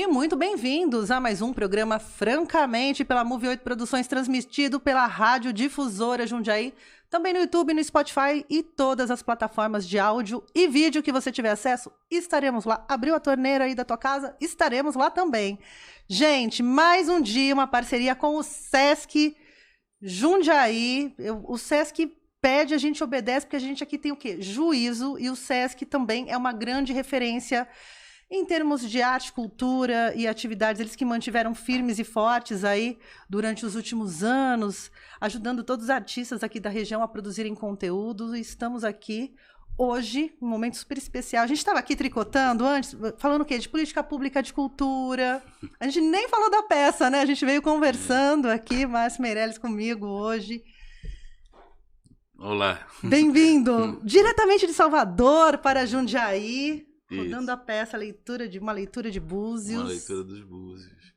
dia, muito bem-vindos a mais um programa Francamente pela Move 8 Produções, transmitido pela Rádio Difusora Jundiaí, também no YouTube, no Spotify e todas as plataformas de áudio e vídeo que você tiver acesso, estaremos lá. Abriu a torneira aí da tua casa? Estaremos lá também. Gente, mais um dia, uma parceria com o Sesc Jundiaí. O Sesc pede, a gente obedece, porque a gente aqui tem o quê? Juízo, e o Sesc também é uma grande referência em termos de arte, cultura e atividades. Eles que mantiveram firmes e fortes aí durante os últimos anos, ajudando todos os artistas aqui da região a produzirem conteúdo. E estamos aqui hoje, um momento super especial. A gente estava aqui tricotando antes, falando o quê? De política pública, de cultura. A gente nem falou da peça, né? A gente veio conversando aqui, Márcio Meirelles comigo hoje. Olá. Bem-vindo diretamente de Salvador para Jundiaí. Rodando a peça, uma leitura de Búzios. Uma leitura dos Búzios.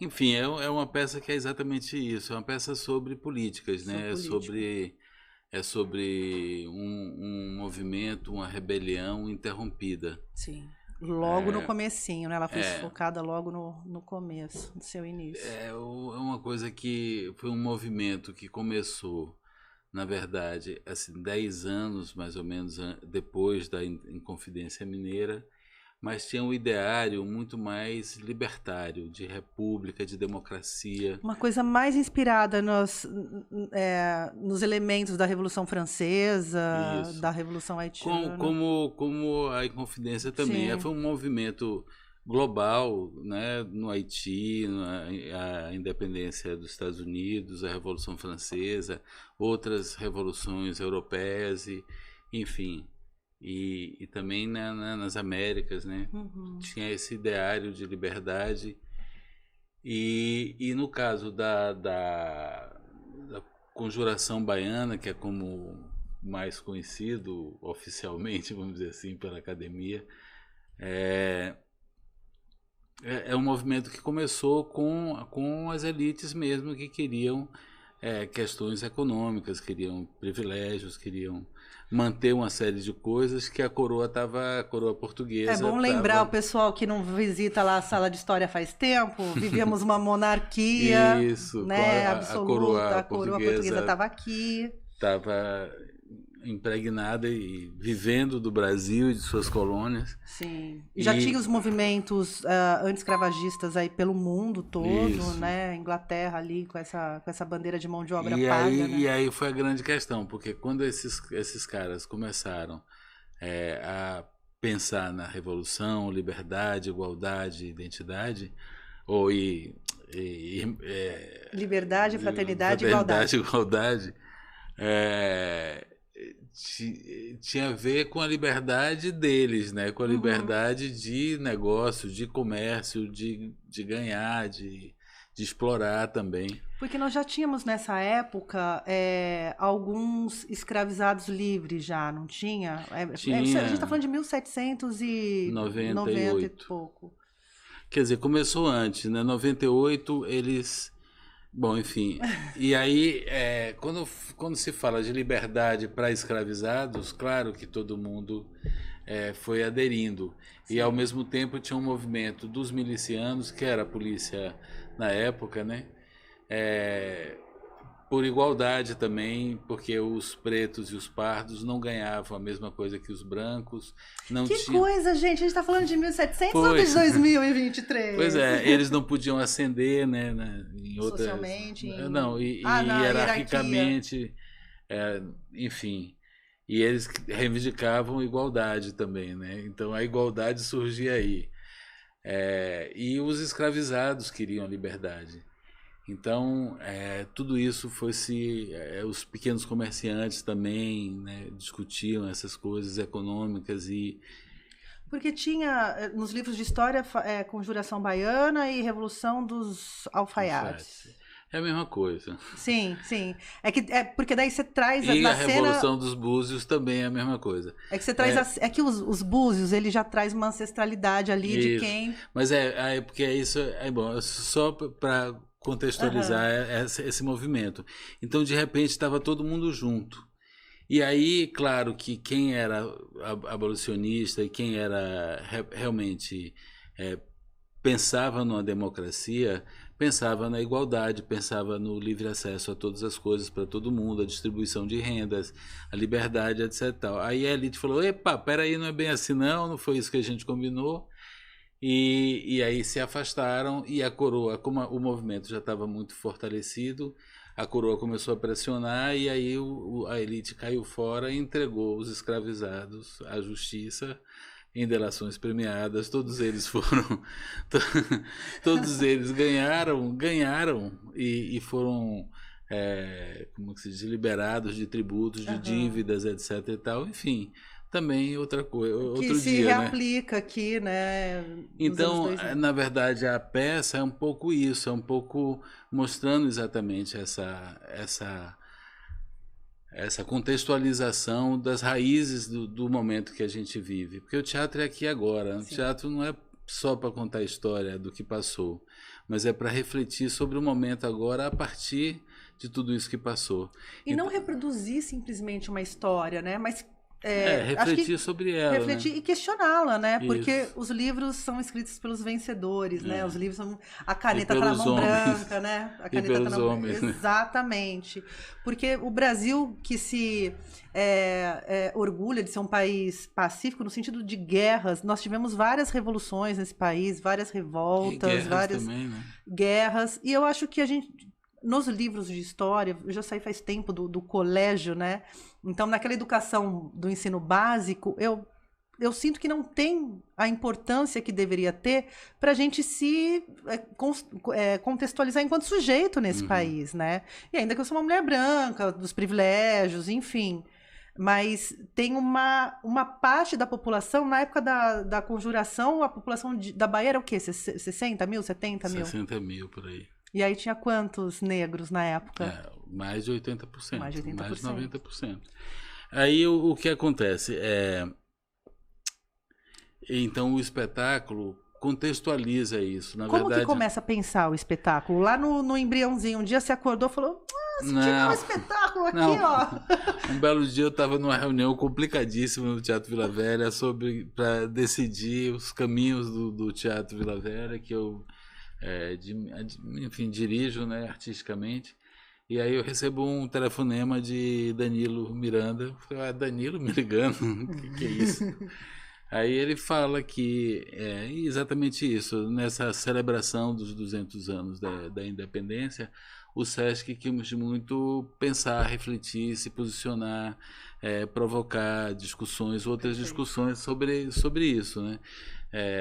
Enfim, é uma peça que é exatamente isso. É uma peça sobre políticas, né? É sobre um movimento, uma rebelião interrompida. Sim. Logo no comecinho, né? Ela foi sufocada logo no começo, no seu início. É uma coisa que foi um movimento que começou, na verdade, assim, 10 anos, mais ou menos, depois da Inconfidência Mineira, mas tinha um ideário muito mais libertário, de república, de democracia. Uma coisa mais inspirada nos elementos da Revolução Francesa, isso, da Revolução Haitiana. Como a Inconfidência também. Sim. Foi um movimento global, né, no Haiti, a independência dos Estados Unidos, a Revolução Francesa, outras revoluções europeias, enfim, e também nas Américas, né? Uhum. Tinha esse ideário de liberdade e no caso da Conjuração Baiana, que é como mais conhecido oficialmente, vamos dizer assim, pela academia, é um movimento que começou com as elites mesmo, que queriam questões econômicas, queriam privilégios, queriam manter uma série de coisas que a coroa portuguesa. É bom lembrar o pessoal que não visita lá a sala de história faz tempo, vivíamos uma monarquia, isso, né, absoluta, a coroa portuguesa estava aqui. Estava impregnada e vivendo do Brasil e de suas colônias. Sim. E já tinha os movimentos anti-escravagistas aí pelo mundo todo, isso, né? Inglaterra ali com essa bandeira de mão de obra paga. Né? E aí foi a grande questão, porque quando esses caras começaram a pensar na revolução, liberdade, igualdade, identidade, liberdade, fraternidade e igualdade. Tinha a ver com a liberdade deles, né? Com a liberdade de negócio, de comércio, de ganhar, de explorar também. Porque nós já tínhamos nessa época alguns escravizados livres já, não tinha? Tinha. A gente está falando de 1790 e pouco. Quer dizer, começou antes, né? 98 eles... Bom, enfim, e aí quando se fala de liberdade para escravizados, claro que todo mundo foi aderindo. Sim. E ao mesmo tempo tinha um movimento dos milicianos, que era a polícia na época, né? Por igualdade também, porque os pretos e os pardos não ganhavam a mesma coisa que os brancos. Coisa, gente! A gente está falando de 1700 ou de 2023? Pois é, eles não podiam ascender, né? Em outras, socialmente? Hierarquicamente, enfim. E eles reivindicavam igualdade também, né? Então a igualdade surgia aí. E os escravizados queriam a liberdade. Então, tudo isso os pequenos comerciantes também, né, discutiam essas coisas econômicas e... Porque tinha, nos livros de história, Conjuração Baiana e Revolução dos Alfaiates. É a mesma coisa. Sim, sim. Porque daí você traz e a Revolução dos Búzios também é a mesma coisa. É que você traz... É que os Búzios, ele já traz uma ancestralidade ali isso. De quem... Mas porque isso é bom, só para contextualizar esse movimento. Então, de repente, estava todo mundo junto. E aí, claro que quem era abolicionista e quem era realmente pensava numa democracia, pensava na igualdade, pensava no livre acesso a todas as coisas para todo mundo, a distribuição de rendas, a liberdade, etc. Tal. Aí a elite falou, epa, peraí, não é bem assim não foi isso que a gente combinou. E aí se afastaram e a coroa, como o movimento já estava muito fortalecido, a coroa começou a pressionar e aí a elite caiu fora e entregou os escravizados à justiça em delações premiadas. Todos eles foram, todos eles ganharam e foram como que se diz, liberados de tributos, de dívidas, etc. e tal. Enfim, também outra coisa, outro dia, que se reaplica, né? Aqui, né? Então, na verdade, a peça é um pouco isso, é um pouco mostrando exatamente essa contextualização das raízes do momento que a gente vive. Porque o teatro é aqui agora. Sim. O teatro não é só para contar a história do que passou, mas é para refletir sobre o momento agora a partir de tudo isso que passou. E então, não reproduzir simplesmente uma história, né? Mas refletir sobre ela. Refletir, né? E questioná-la, né? Isso. Porque os livros são escritos pelos vencedores, né? Os livros são... A caneta tá na mão branca, né? A caneta tá na mão branca. Exatamente. Porque o Brasil, que se orgulha de ser um país pacífico, no sentido de guerras, nós tivemos várias revoluções nesse país, várias revoltas, várias também, né? guerras. E eu acho que a gente... Nos livros de história, eu já saí faz tempo do colégio, né? Então, naquela educação do ensino básico, eu sinto que não tem a importância que deveria ter para a gente se contextualizar enquanto sujeito nesse país, né? E ainda que eu sou uma mulher branca, dos privilégios, enfim. Mas tem uma parte da população, na época da conjuração, a população da Bahia era o quê? 60 mil, 70 mil? 60 mil, por aí. E aí tinha quantos negros na época? Mais de 80%. Mais de 80%. Mais de 90%. Aí o que acontece? Então o espetáculo contextualiza isso. Na Como verdade, que começa a pensar o espetáculo? Lá no embriãozinho, um dia você acordou e falou, você tinha um espetáculo aqui, ó. Um belo dia eu estava numa reunião complicadíssima no Teatro Vila Velha para decidir os caminhos do Teatro Vila Velha, que eu enfim, dirijo, né, artisticamente. E aí eu recebo um telefonema de Danilo Miranda. Eu falei, Danilo me ligando? O que é isso? Aí ele fala que é exatamente isso. Nessa celebração dos 200 anos da independência, o Sesc quis muito pensar, refletir, se posicionar, provocar discussões, outras discussões sobre isso, né?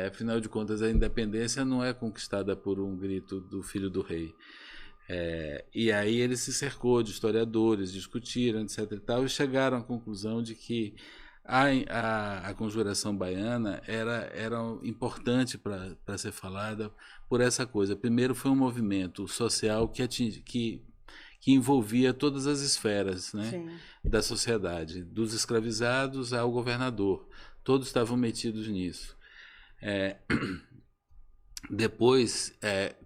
Afinal de contas, a independência não é conquistada por um grito do filho do rei. E aí ele se cercou de historiadores, discutiram, etc. e tal, e chegaram à conclusão de que a conjuração baiana era importante para ser falada por essa coisa. Primeiro, foi um movimento social que envolvia todas as esferas, né, da sociedade, dos escravizados ao governador. Todos estavam metidos nisso. Depois,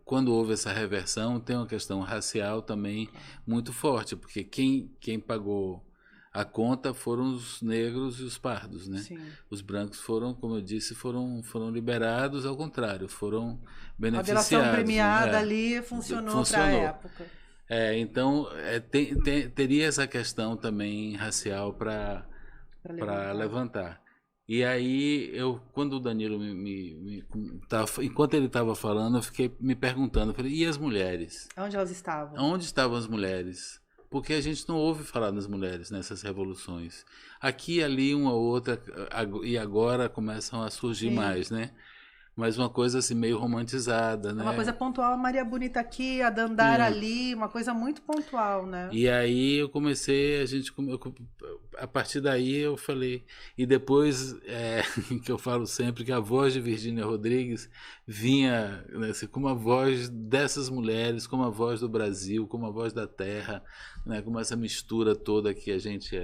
quando houve essa reversão, tem uma questão racial também muito forte, porque quem pagou a conta foram os negros e os pardos, né? Sim. Os brancos foram, como eu disse, foram liberados, ao contrário, foram beneficiados. A delação premiada, né? Ali funcionou para a época. Então, teria essa questão também racial para levantar. E aí, quando o Danilo enquanto ele estava falando, eu fiquei me perguntando, eu falei, e as mulheres? Onde elas estavam? Onde estavam as mulheres? Porque a gente não ouve falar das mulheres nessas revoluções. Aqui e ali, uma ou outra, e agora começam a surgir mais, né? Mas uma coisa assim meio romantizada, né? Uma coisa pontual, a Maria Bonita aqui, a Dandara ali, uma coisa muito pontual, né? E aí eu comecei, a partir daí eu falei, e depois que eu falo sempre que a voz de Virgínia Rodrigues vinha, né, assim, como a voz dessas mulheres, como a voz do Brasil, como a voz da terra, né, como essa mistura toda que a gente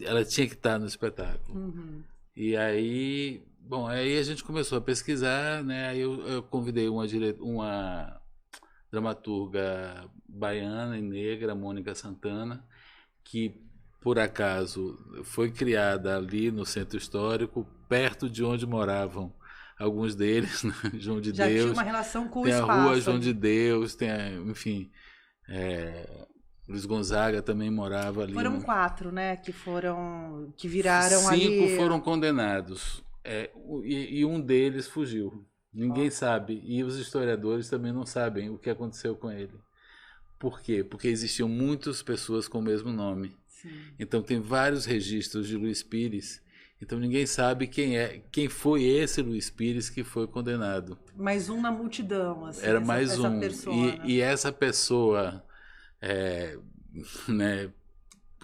ela tinha que estar no espetáculo. Uhum. E aí... Bom, aí a gente começou a pesquisar, né? Aí eu convidei uma dramaturga baiana e negra, Mônica Santana, que por acaso foi criada ali no Centro Histórico, perto de onde moravam alguns deles, né? João de Já Deus. tinha uma relação com o tem espaço. a Rua João ali. de Deus, enfim, Luiz Gonzaga também morava ali. Foram 4, né, que viraram 5 ali... foram condenados, e um deles fugiu. Ninguém sabe, e os historiadores também não sabem o que aconteceu com ele. Por quê? Porque existiam muitas pessoas com o mesmo nome. Sim. Então tem vários registros de Luiz Pires. Então ninguém sabe quem foi esse Luiz Pires que foi condenado. Mais um na multidão, assim. Era mais essa um. Persona. E essa pessoa, né,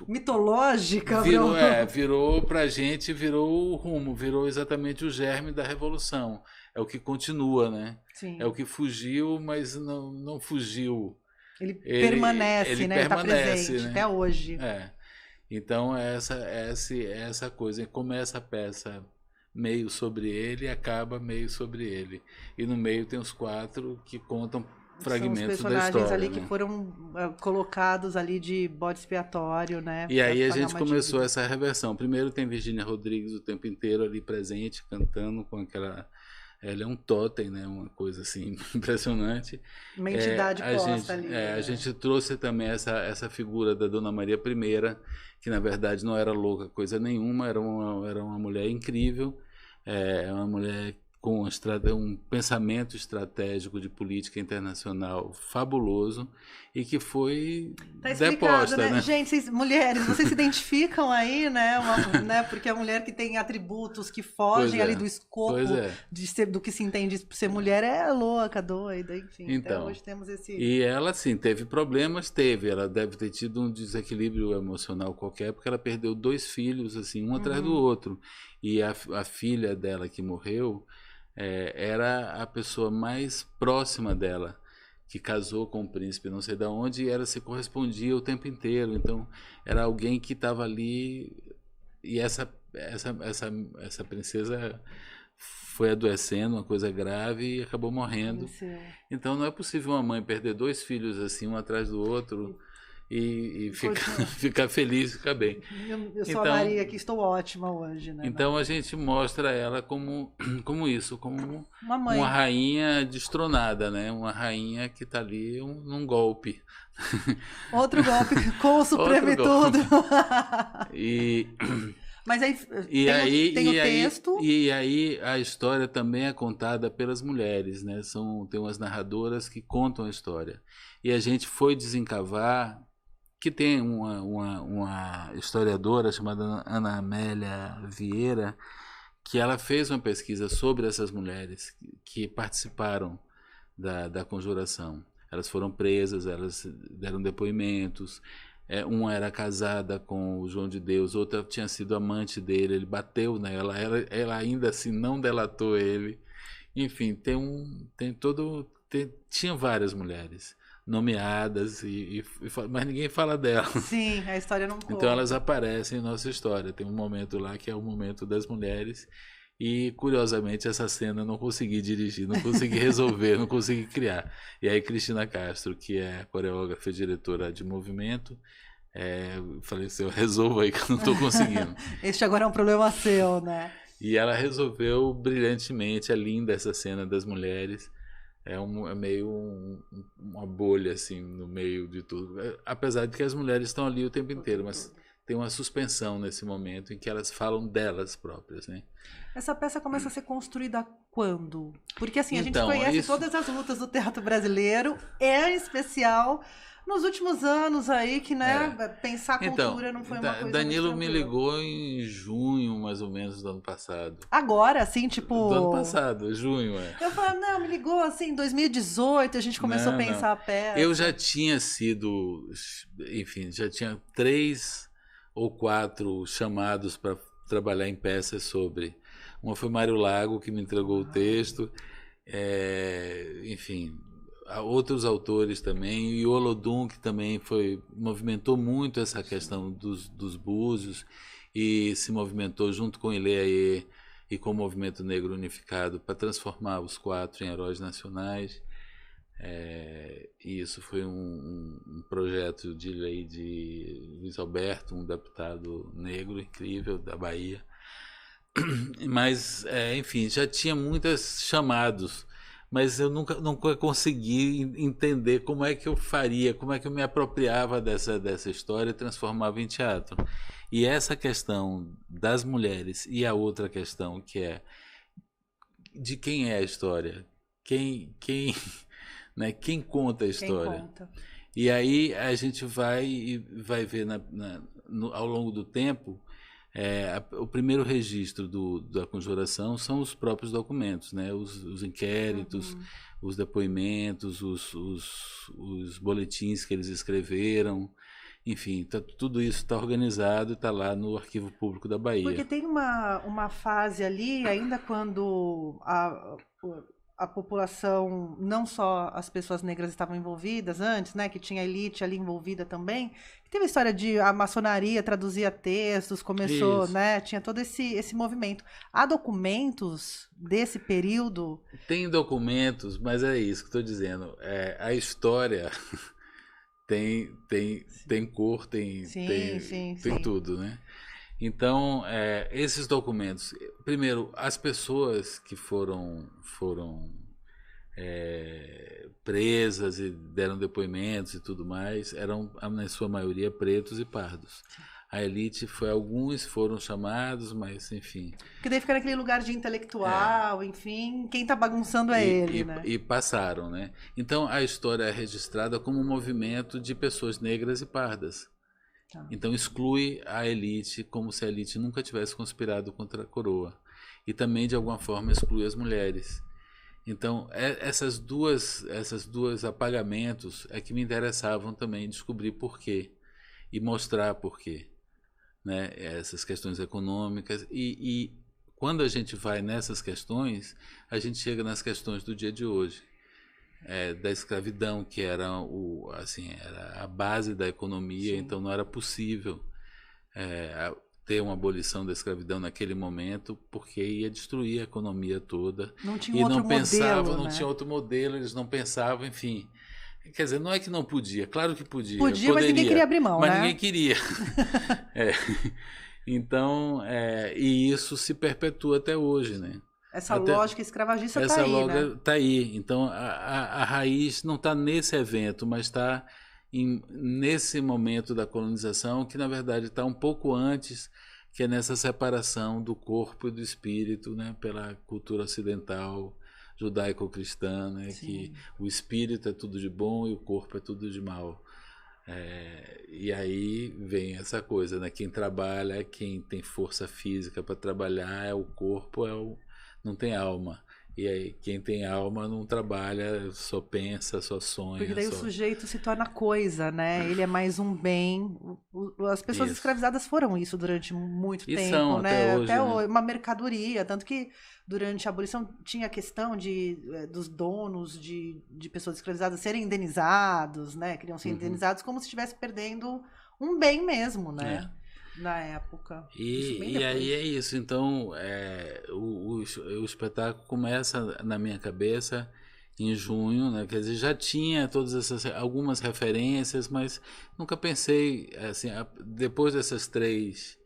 mitológica, virou pra gente, virou o rumo, virou exatamente o germe da Revolução. É o que continua, né? Sim. É o que fugiu, mas não fugiu. Ele permanece, né? Permanece, tá presente, né? Até hoje. Então essa coisa, começa a peça meio sobre ele e acaba meio sobre ele. E no meio tem os 4 que contam fragmentos da história. São os personagens ali, né? que foram colocados ali de bode expiatório, né? E aí a gente começou essa reversão. Primeiro tem Virgínia Rodrigues o tempo inteiro ali presente, cantando com aquela... Ela é um totem, né? Uma coisa assim impressionante. Uma entidade posta ali. A gente trouxe também essa figura da Dona Maria I, que na verdade não era louca coisa nenhuma, era uma mulher incrível, uma mulher com um pensamento estratégico de política internacional fabuloso e que foi deposta, né? Gente, mulheres, vocês se identificam aí, né? Porque a mulher que tem atributos que fogem ali do escopo do que se entende por ser mulher é louca, doida, enfim. Então, até hoje temos esse... E ela, sim, teve problemas, ela deve ter tido um desequilíbrio emocional qualquer, porque ela perdeu 2 filhos, assim, um atrás do outro. E a filha dela que morreu... era a pessoa mais próxima dela, que casou com o príncipe não sei de onde, e ela se correspondia o tempo inteiro. Então era alguém que estava ali, e essa princesa foi adoecendo, uma coisa grave, e acabou morrendo. Então não é possível uma mãe perder 2 filhos assim, um atrás do outro, e ficar feliz, ficar bem. Eu sou a Maria, que estou ótima hoje, né? Então a gente mostra ela como isso, como uma mãe, uma rainha destronada, né? Uma rainha que está ali num golpe. Outro golpe com o Supremo e tudo. Mas aí tem o texto. E aí a história também é contada pelas mulheres, né? Tem umas narradoras que contam a história. E a gente foi desencavar, que tem uma historiadora chamada Ana Amélia Vieira, que ela fez uma pesquisa sobre essas mulheres que participaram da conjuração. Elas foram presas, elas deram depoimentos. Uma era casada com o João de Deus, outra tinha sido amante dele, ele bateu nela, ela ainda assim não delatou ele. Enfim, tinha várias mulheres nomeadas, mas ninguém fala delas. Sim, a história não conta. Então elas aparecem em nossa história. Tem um momento lá que é o momento das mulheres, e curiosamente essa cena eu não consegui dirigir, não consegui resolver, não consegui criar. E aí Cristina Castro, que é coreógrafa e diretora de movimento, falei assim, eu resolvo aí que eu não estou conseguindo. Este agora é um problema seu, né? E ela resolveu brilhantemente, é linda essa cena das mulheres. É meio uma bolha, assim, no meio de tudo. Apesar de que as mulheres estão ali o tempo inteiro, mas tem uma suspensão nesse momento em que elas falam delas próprias, né? Essa peça começa a ser construída quando? Porque, assim, a gente conhece todas as lutas do teatro brasileiro, em especial nos últimos anos aí, que, né, pensar a cultura não foi uma coisa Danilo muito me ligou em junho, mais ou menos, do ano passado. Agora, assim, tipo... Do ano passado, junho, Eu falei, não, me ligou, assim, em 2018, a gente começou a pensar a peça. Eu já tinha sido, enfim, já tinha 3 ou 4 chamados para trabalhar em peças sobre. Uma foi Mário Lago, que me entregou o texto, enfim... outros autores também, e o Olodum, que também movimentou muito essa questão dos búzios, e se movimentou junto com Ileaê e com o Movimento Negro Unificado para transformar os 4 em heróis nacionais. E isso foi um projeto de lei de Luiz Alberto, um deputado negro incrível da Bahia. Mas, enfim, já tinha muitos chamados, mas eu nunca consegui entender como é que eu faria, como é que eu me apropriava dessa história e transformava em teatro. E essa questão das mulheres e a outra questão que é de quem é a história, né, quem conta a história. Quem conta. E aí a gente vai ver ao longo do tempo. O primeiro registro da conjuração são os próprios documentos, né? Os inquéritos, os depoimentos, os boletins que eles escreveram, enfim, tudo isso está organizado e está lá no Arquivo Público da Bahia. Porque tem uma fase ali, ainda quando a população, não só as pessoas negras estavam envolvidas antes, né, que tinha a elite ali envolvida também, teve a história de a maçonaria traduzia textos, começou, né, tinha todo esse movimento. Há documentos desse período? Tem documentos, mas é isso que estou dizendo. A história tem cor, tem tudo, né? Então, esses documentos, primeiro, as pessoas que foram presas e deram depoimentos e tudo mais, eram, na sua maioria, pretos e pardos. A elite alguns foram chamados, mas enfim. Porque daí fica naquele lugar de intelectual, enfim, quem está bagunçando é ele, né? E passaram, né? Então, a história é registrada como um movimento de pessoas negras e pardas. Então exclui a elite como se a elite nunca tivesse conspirado contra a coroa. E também, de alguma forma, exclui as mulheres. Então, essas duas apagamentos é que me interessavam também descobrir por quê e mostrar por quê, né? Essas questões econômicas. E quando a gente vai nessas questões, a gente chega nas questões do dia de hoje. Da escravidão, que era era a base da economia. Sim. Então não era possível ter uma abolição da escravidão naquele momento, porque ia destruir a economia toda. Não tinha outro modelo, não tinha outro modelo, eles não pensavam, enfim. Quer dizer, não é que não podia, claro que podia. Poderia, mas ninguém queria abrir mão, mas né? Ninguém queria. Então, e isso se perpetua até hoje, né? Essa lógica escravagista está aí, né? Essa lógica está aí. Então, a raiz não está nesse evento, mas está nesse momento da colonização, que, na verdade, está um pouco antes, que é nessa separação do corpo e do espírito, né, pela cultura ocidental, judaico-cristã, né, que o espírito é tudo de bom e o corpo é tudo de mal. E aí vem essa coisa, né? Quem trabalha, quem tem força física para trabalhar, o corpo não tem alma. E aí, quem tem alma não trabalha, só pensa, só sonha. Porque daí o sujeito se torna coisa, né? Ele é mais um bem. As pessoas escravizadas foram isso durante muito tempo, são, né? até hoje, uma mercadoria. Tanto que durante a abolição tinha a questão dos donos de pessoas escravizadas serem indenizados, né? Queriam ser indenizados como se estivesse perdendo um bem mesmo, né? Na época. E aí é isso. Então, o espetáculo começa na minha cabeça em junho, né? Quer dizer, já tinha algumas referências, mas nunca pensei, assim, depois dessas três...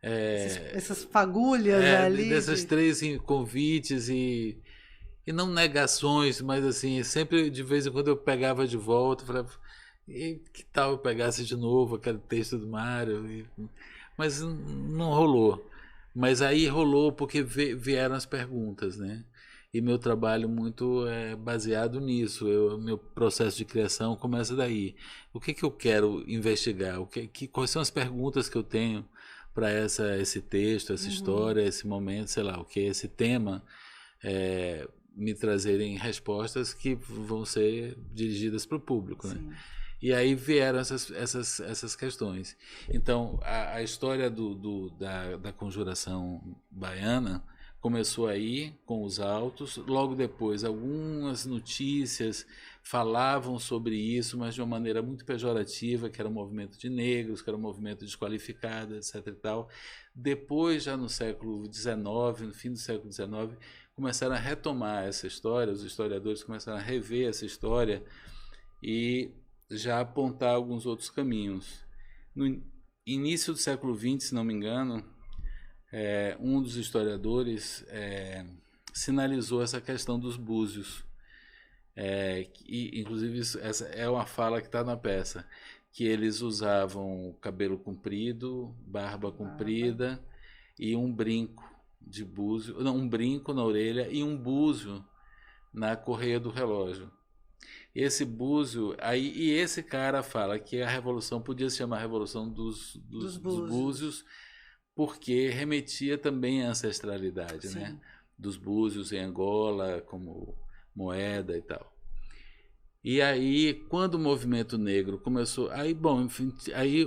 essas fagulhas ali. Dessas três convites e não negações, mas assim, sempre de vez em quando eu pegava de volta, falava... E que tal eu pegasse de novo aquele texto do Mário? Mas não rolou. Mas aí rolou porque vieram as perguntas, né? E meu trabalho muito é baseado nisso. Meu processo de criação começa daí. O que eu quero investigar? Quais são as perguntas que eu tenho para esse texto, essa história, esse momento, sei lá, esse tema, me trazerem respostas que vão ser dirigidas para o público, né? E aí vieram essas questões. Então, a história da conjuração baiana começou aí, com os autos. Logo depois, algumas notícias falavam sobre isso, mas de uma maneira muito pejorativa, que era um movimento de negros, que era um movimento desqualificado, etc. e tal. Depois, já no século XIX, no fim do século XIX, começaram a retomar essa história, os historiadores começaram a rever essa história e já apontar alguns outros caminhos. No início do século XX, se não me engano, um dos historiadores sinalizou essa questão dos búzios. Inclusive, essa é uma fala que está na peça, que eles usavam cabelo comprido, barba comprida e um brinco de búzio, não, um brinco na orelha e um búzio na correia do relógio. Esse búzio, e esse cara fala que a revolução podia se chamar Revolução dos Búzios, porque remetia também à ancestralidade, né? Dos búzios em Angola, como moeda e tal. E aí, quando o movimento negro começou... Enfim,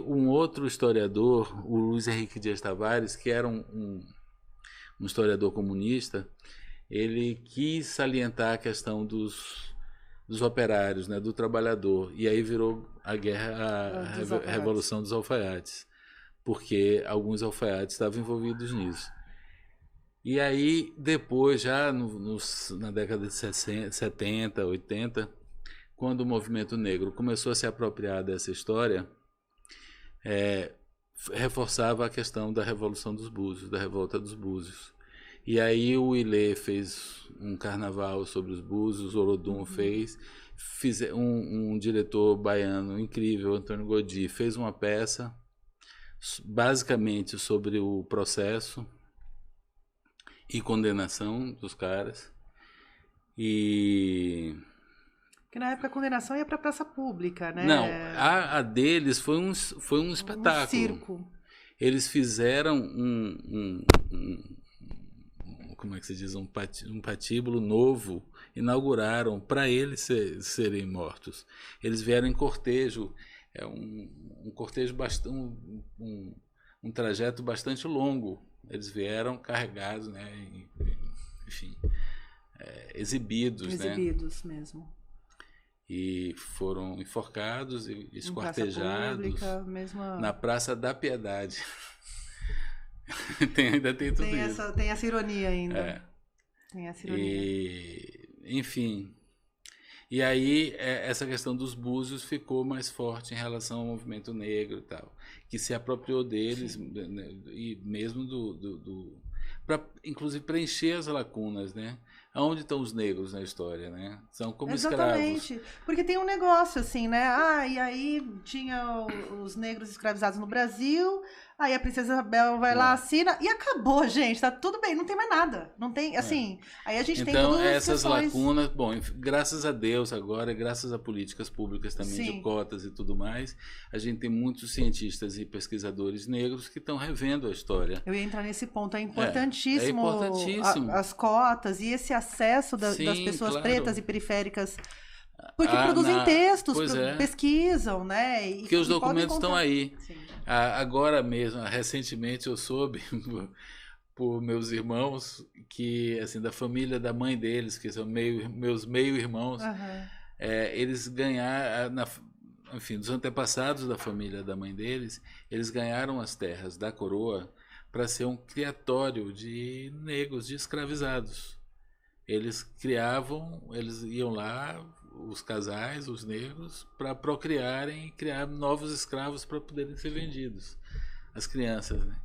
um outro historiador, o Luiz Henrique Dias Tavares, que era um historiador comunista, ele quis salientar a questão dos operários, né, do trabalhador. E aí virou a Revolução dos Alfaiates, porque alguns alfaiates estavam envolvidos nisso. E aí, depois, já na década de 70, 80, quando o movimento negro começou a se apropriar dessa história, reforçava a questão da Revolução dos Búzios, da Revolta dos Búzios. E aí o Ilê fez um carnaval sobre os búzios, o Olodum fez um diretor baiano incrível, Antônio Godí, fez uma peça basicamente sobre o processo e condenação dos caras. E que na época a condenação ia para a praça pública, né? Não, a deles foi um espetáculo. Um circo. Eles fizeram como é que se diz, um patíbulo novo, inauguraram para eles serem mortos. Eles vieram em cortejo, um cortejo bastante, um trajeto bastante longo. Eles vieram carregados, né? Enfim, exibidos, né? Exibidos mesmo. E foram enforcados e esquartejados na Praça da Piedade. Ainda tem tudo isso. Tem essa ironia ainda. Tem essa ironia. Enfim. E aí, essa questão dos búzios ficou mais forte em relação ao movimento negro e tal, que se apropriou deles, e mesmo para, inclusive, preencher as lacunas, né? Aonde estão os negros na história, né? São como Exatamente. escravos. Porque tem um negócio assim, né? E aí tinha os negros escravizados no Brasil, aí a Princesa Isabel vai lá, assina, e acabou, gente. Tá tudo bem, não tem mais nada. Não tem, assim... Aí a gente tem todas as essas questões... lacunas... Bom, graças a Deus agora, graças a políticas públicas também de cotas e tudo mais, a gente tem muitos cientistas e pesquisadores negros que estão revendo a história. Eu ia entrar nesse ponto. É importantíssimo, importantíssimo. As cotas e esse acesso das pessoas pretas e periféricas, porque produzem textos, pesquisam, né? Porque os documentos estão aí. Agora mesmo, recentemente eu soube por meus irmãos que, assim, da família da mãe deles, que são meus meio-irmãos, eles ganharam, enfim, dos antepassados da família da mãe deles, eles ganharam as terras da coroa para ser um criatório de negros, de escravizados. Eles iam lá, os casais, os negros, para procriarem e criar novos escravos para poderem ser vendidos. As crianças, né?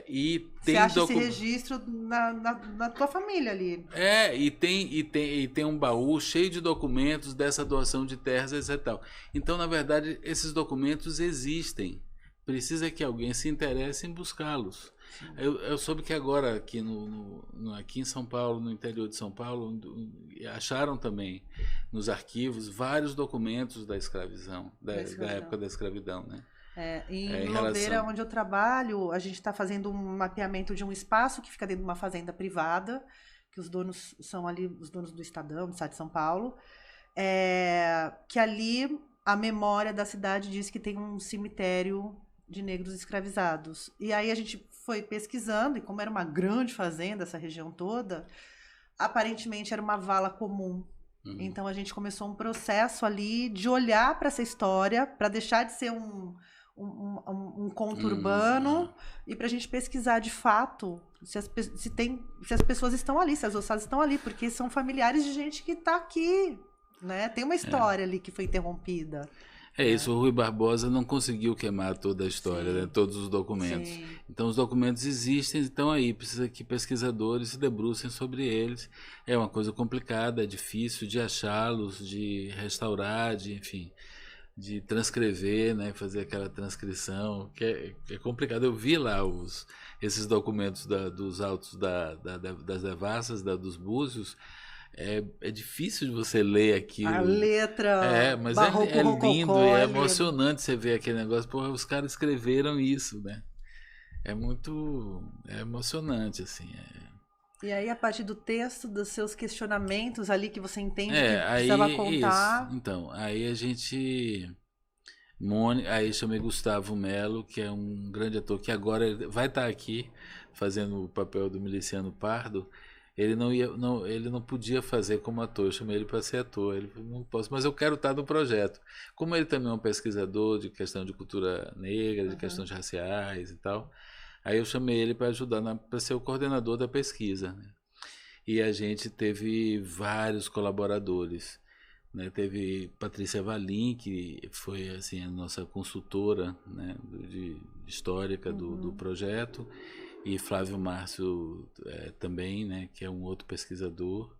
E tem você acha esse registro na tua família ali. E tem um baú cheio de documentos dessa doação de terras, etc. Então, na verdade, esses documentos existem. Precisa que alguém se interesse em buscá-los. Eu soube que agora, aqui em São Paulo, no interior de São Paulo, acharam também nos arquivos vários documentos da escravidão, da época da escravidão, né? Em Louveira, onde eu trabalho, a gente está fazendo um mapeamento de um espaço que fica dentro de uma fazenda privada, que os donos são ali, os donos do Estadão, do Estado de São Paulo, que ali a memória da cidade diz que tem um cemitério de negros escravizados. E aí a gente foi pesquisando, e como era uma grande fazenda, essa região toda, aparentemente era uma vala comum. Então a gente começou um processo ali de olhar para essa história, para deixar de ser um conto urbano, e para a gente pesquisar de fato se as pessoas estão ali, se as ossadas estão ali, porque são familiares de gente que está aqui, né? Tem uma história ali que foi interrompida. É isso, o Rui Barbosa não conseguiu queimar toda a história, né? Todos os documentos. Sim. Então os documentos existem, estão aí, precisa que pesquisadores se debrucem sobre eles. É uma coisa complicada, é difícil de achá-los, de restaurar, enfim, de transcrever, né? Fazer aquela transcrição, que é complicado. Eu vi lá esses documentos dos autos das devassas, dos Búzios. É difícil de você ler A aquilo. letra Mas barroco é lindo e rococó é é lindo. emocionante você ver aquele negócio. Porra, os caras escreveram isso, né? É emocionante, assim. E aí, a partir do texto, dos seus questionamentos ali que você entende que precisava Aí isso. contar. Então, aí a gente. Aí chamei Gustavo Melo, que é um grande ator que agora vai estar aqui fazendo o papel do Miliciano Pardo. Ele não podia fazer como ator. Eu chamei ele para ser ator. Ele falou, não posso, mas eu quero estar no projeto. Como ele também é um pesquisador de questão de cultura negra, de questões raciais e tal, aí eu chamei ele para ajudar para ser o coordenador da pesquisa, né? E a gente teve vários colaboradores, né? Teve Patrícia Valim, que foi assim a nossa consultora, né, histórica do projeto, e Flávio Márcio também, né, que é um outro pesquisador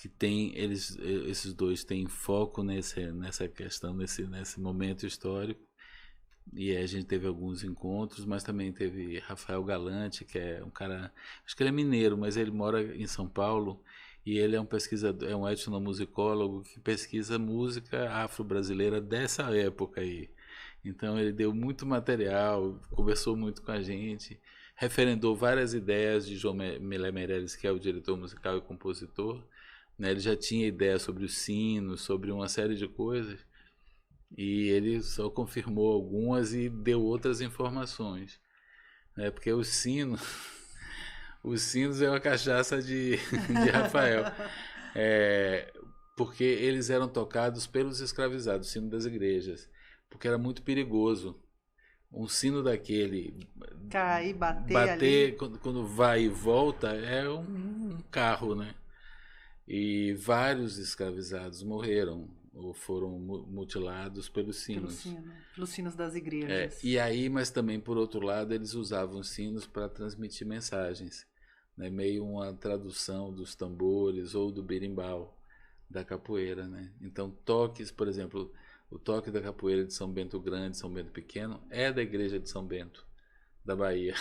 que tem esses dois têm foco nessa questão, nesse momento histórico. E a gente teve alguns encontros, mas também teve Rafael Galante, que é um cara, acho que ele é mineiro, mas ele mora em São Paulo, e ele é um pesquisador, é um etnomusicólogo que pesquisa música afro-brasileira dessa época aí. Então ele deu muito material, conversou muito com a gente, referendou várias ideias de João Melé Meirelles, que é o diretor musical e compositor, né? Ele já tinha ideia sobre os sinos, sobre uma série de coisas, e ele só confirmou algumas e deu outras informações, né? Porque os sinos é uma cachaça de Rafael, porque eles eram tocados pelos escravizados, o sino das igrejas, porque era muito perigoso. Um sino daquele Cair, bater bater ali. quando vai e volta é um carro, né? E vários escravizados morreram ou foram mutilados pelos sinos. Pelos sinos das igrejas. E aí, mas também por outro lado, eles usavam os sinos para transmitir mensagens, né? Meio uma tradução dos tambores ou do berimbau da capoeira, né? Então, toques, por exemplo, o toque da capoeira de São Bento Grande, São Bento Pequeno, é da igreja de São Bento, da Bahia.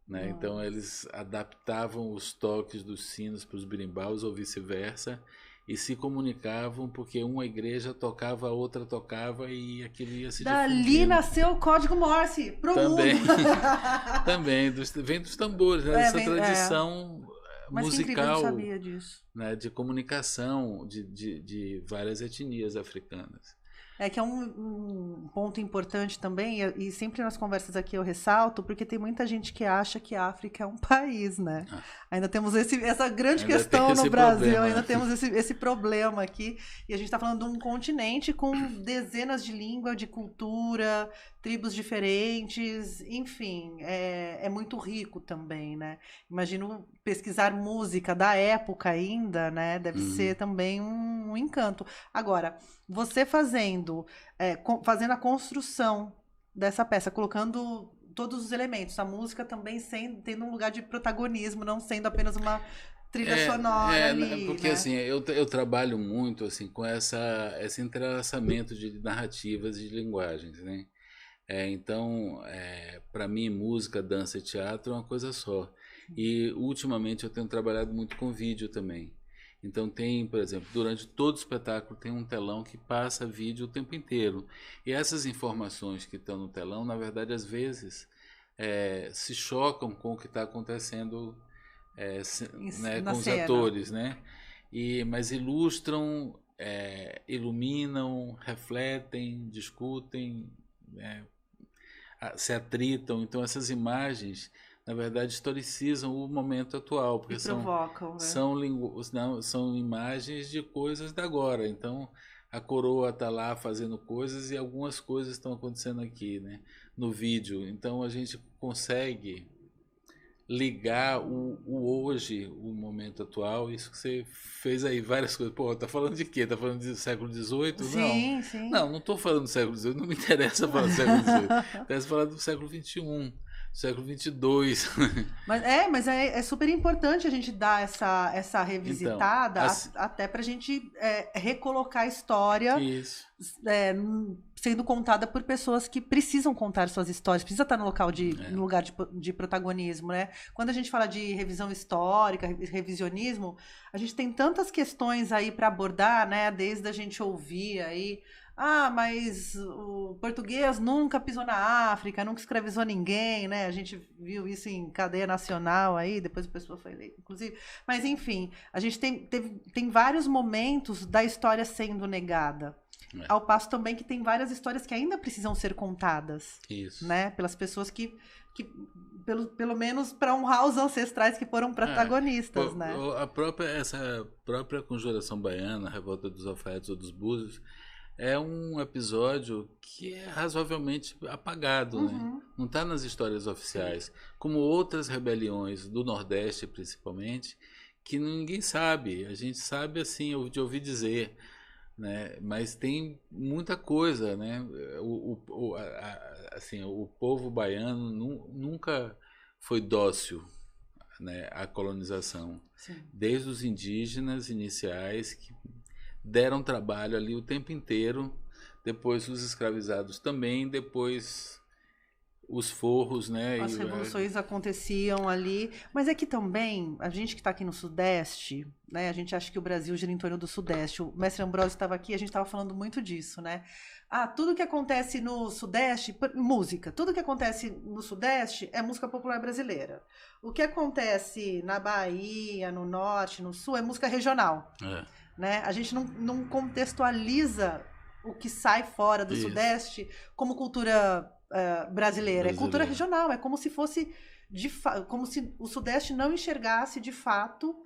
Né? Então eles adaptavam os toques dos sinos para os berimbaus ou vice-versa e se comunicavam porque uma igreja tocava, a outra tocava e aquilo ia se Dali difundindo. nasceu o código Morse pro também, mundo. também vem dos tambores, né? Essa tradição Mas musical, que incrível, eu não sabia disso. né? De comunicação de várias etnias africanas. É que é um ponto importante também, e sempre nas conversas aqui eu ressalto, porque tem muita gente que acha que a África é um país, né? Ainda temos essa grande questão no Brasil, problema. Ainda temos esse problema aqui, e a gente está falando de um continente com dezenas de línguas, de cultura, tribos diferentes, enfim, é muito rico também, né? Imagino pesquisar música da época ainda, né? Deve ser também um encanto. Agora, você fazendo a construção dessa peça, colocando todos os elementos, a música também tendo um lugar de protagonismo, não sendo apenas uma trilha sonora ali, porque né? assim, eu trabalho muito assim com esse entrelaçamento de narrativas e de linguagens, né? Então, para mim, música, dança e teatro é uma coisa só. E ultimamente eu tenho trabalhado muito com vídeo também. Então tem, por exemplo, durante todo o espetáculo tem um telão que passa vídeo o tempo inteiro. E essas informações que estão no telão, na verdade, às vezes se chocam com o que está acontecendo né, com os atores, né? Mas ilustram, iluminam, refletem, discutem, se atritam. Então essas imagens, na verdade, historicizam o momento atual, porque provocam, são imagens de coisas da agora. Então a coroa está lá fazendo coisas e algumas coisas estão acontecendo aqui, né, no vídeo. Então a gente consegue ligar o hoje, o momento atual, isso que você fez aí várias coisas. Pô, tá falando de quê? Tá falando do século XVIII? Sim, sim. Não estou falando do século XVIII, não me interessa falar do século XVIII. Interessa falar do século XXI, século XXII. Mas é super importante a gente dar essa revisitada, Então, até para a gente recolocar a história isso. Sendo contada por pessoas que precisam contar suas histórias, precisa estar no no lugar de protagonismo, né? Quando a gente fala de revisão histórica, revisionismo, a gente tem tantas questões aí para abordar, né? Desde a gente ouvir aí, mas o português nunca pisou na África, nunca escravizou ninguém, né? A gente viu isso em cadeia nacional aí, depois a pessoa foi eleita, inclusive. Mas, enfim, a gente tem vários momentos da história sendo negada. Ao passo também que tem várias histórias que ainda precisam ser contadas. Isso. Né? Pelas pessoas que pelo menos para honrar os ancestrais que foram protagonistas, né? Essa própria conjuração baiana, a revolta dos alfaiates ou dos búzios, é um episódio que é razoavelmente apagado, né? Não está nas histórias oficiais. Sim. Como outras rebeliões do Nordeste, principalmente, que ninguém sabe. A gente sabe, assim, de ouvir dizer, né? Mas tem muita coisa, né? O povo baiano nunca foi dócil, né, à colonização. Sim. Desde os indígenas iniciais, que deram trabalho ali o tempo inteiro, depois os escravizados também, depois os forros, né? As revoluções aconteciam ali, mas é que também, a gente que está aqui no Sudeste, né? A gente acha que o Brasil gira em torno do Sudeste. O mestre Ambrósio estava aqui, a gente estava falando muito disso, né? Tudo que acontece no Sudeste, música, tudo que acontece no Sudeste é música popular brasileira. O que acontece na Bahia, no Norte, no Sul, é música regional. Né? A gente não contextualiza o que sai fora do Sudeste como cultura brasileira. É cultura regional, é como se fosse como se o Sudeste não enxergasse de fato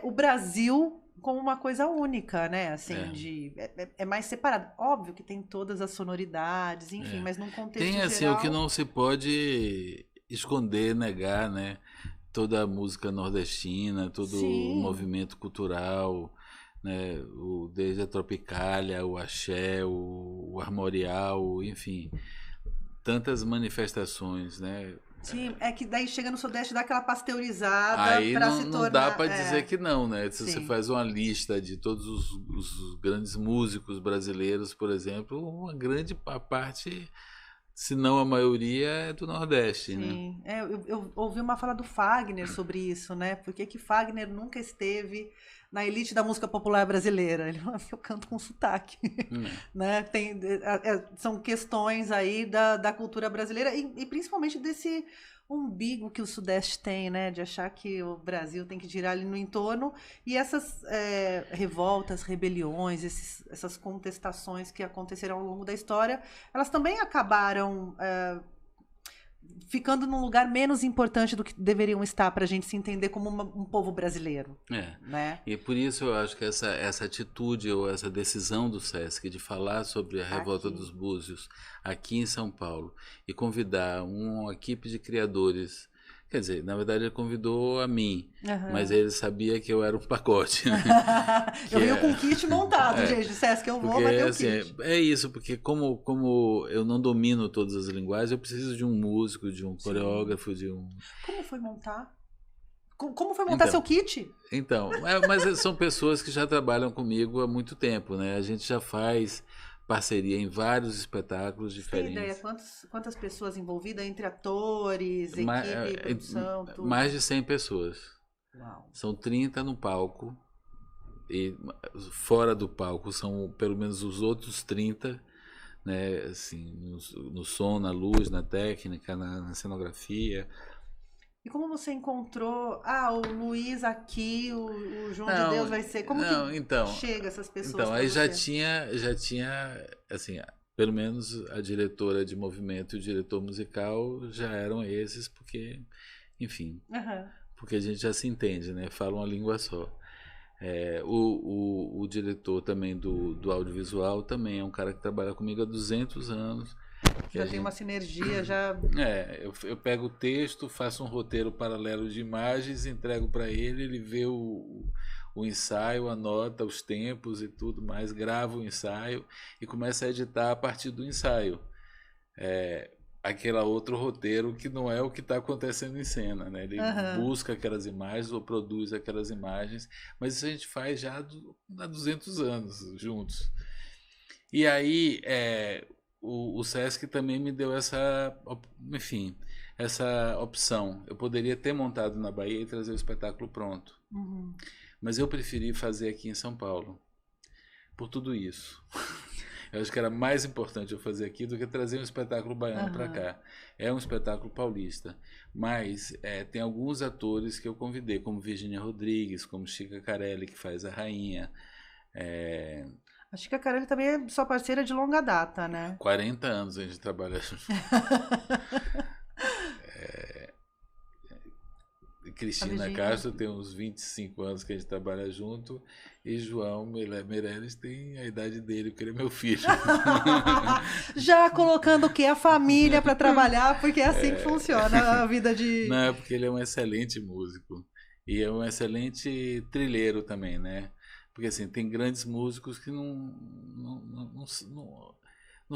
o Brasil como uma coisa única, né? Assim, é mais separado. Óbvio que tem todas as sonoridades, enfim, mas num contexto tem assim geral... o que não se pode esconder, negar, né? Toda a música nordestina, todo o movimento cultural, né? Desde a Tropicália, o axé, o armorial, enfim, tantas manifestações, né? Sim, é que daí chega no Sudeste e dá aquela pasteurizada para se tornar... Não dá para dizer que não, né? Se você faz uma lista de todos os grandes músicos brasileiros, por exemplo, uma grande parte, se não a maioria, é do Nordeste, Sim. né? Eu ouvi uma fala do Fagner sobre isso, né? Por que Fagner nunca esteve na elite da música popular brasileira? Ele falou, eu canto com sotaque. Né? São questões aí da cultura brasileira e principalmente desse umbigo que o Sudeste tem, né? De achar que o Brasil tem que girar ali no entorno. E essas revoltas, rebeliões, essas contestações que aconteceram ao longo da história, elas também acabaram... ficando num lugar menos importante do que deveriam estar para a gente se entender como um povo brasileiro. Né? E por isso eu acho que essa atitude ou essa decisão do Sesc de falar sobre a revolta dos búzios aqui em São Paulo e convidar uma equipe de criadores, quer dizer, na verdade ele convidou a mim, mas ele sabia que eu era um pacote. Né? Eu venho com o kit montado, gente, do Sesc, eu vou, mas tem o kit. É isso, porque como eu não domino todas as linguagens, eu preciso de um músico, de um coreógrafo, de um... Como foi montar? Como foi montar seu kit? Então, mas são pessoas que já trabalham comigo há muito tempo, né? A gente já faz parceria em vários espetáculos diferentes. Tem ideia quantas pessoas envolvidas entre atores, equipe, produção, tudo? Mais de 100 pessoas. Uau. São 30 no palco e fora do palco são pelo menos os outros 30, né? Assim, no som, na luz, na técnica, na cenografia. E como você encontrou, o Luiz aqui, o João de Deus vai ser... Como que chega essas pessoas? Então, aí já tinha, assim, pelo menos a diretora de movimento e o diretor musical já eram esses, porque, enfim, porque a gente já se entende, né? Fala uma língua só. O diretor também do audiovisual também é um cara que trabalha comigo há 200 anos. Já tem uma sinergia, já... Eu pego o texto, faço um roteiro paralelo de imagens, entrego para ele vê o ensaio, anota os tempos e tudo mais, grava o ensaio e começa a editar a partir do ensaio. Aquele outro roteiro que não é o que está acontecendo em cena, né? Ele busca aquelas imagens ou produz aquelas imagens, mas isso a gente faz já há 200 anos juntos. E aí o Sesc também me deu essa opção. Eu poderia ter montado na Bahia e trazer o espetáculo pronto, mas eu preferi fazer aqui em São Paulo, por tudo isso. Eu acho que era mais importante eu fazer aqui do que trazer um espetáculo baiano para cá. É um espetáculo paulista, mas tem alguns atores que eu convidei, como Virgínia Rodrigues, como Chica Carelli, que faz a rainha. A Chica Carelli também é sua parceira de longa data, né? 40 anos a gente trabalha junto. Cristina Castro tem uns 25 anos que a gente trabalha junto, e João Meirelles tem a idade dele, porque ele é meu filho. Já colocando o quê? A família para trabalhar, porque é assim que funciona a vida de... Não, porque ele é um excelente músico e é um excelente trilheiro também, né? Porque assim, tem grandes músicos que não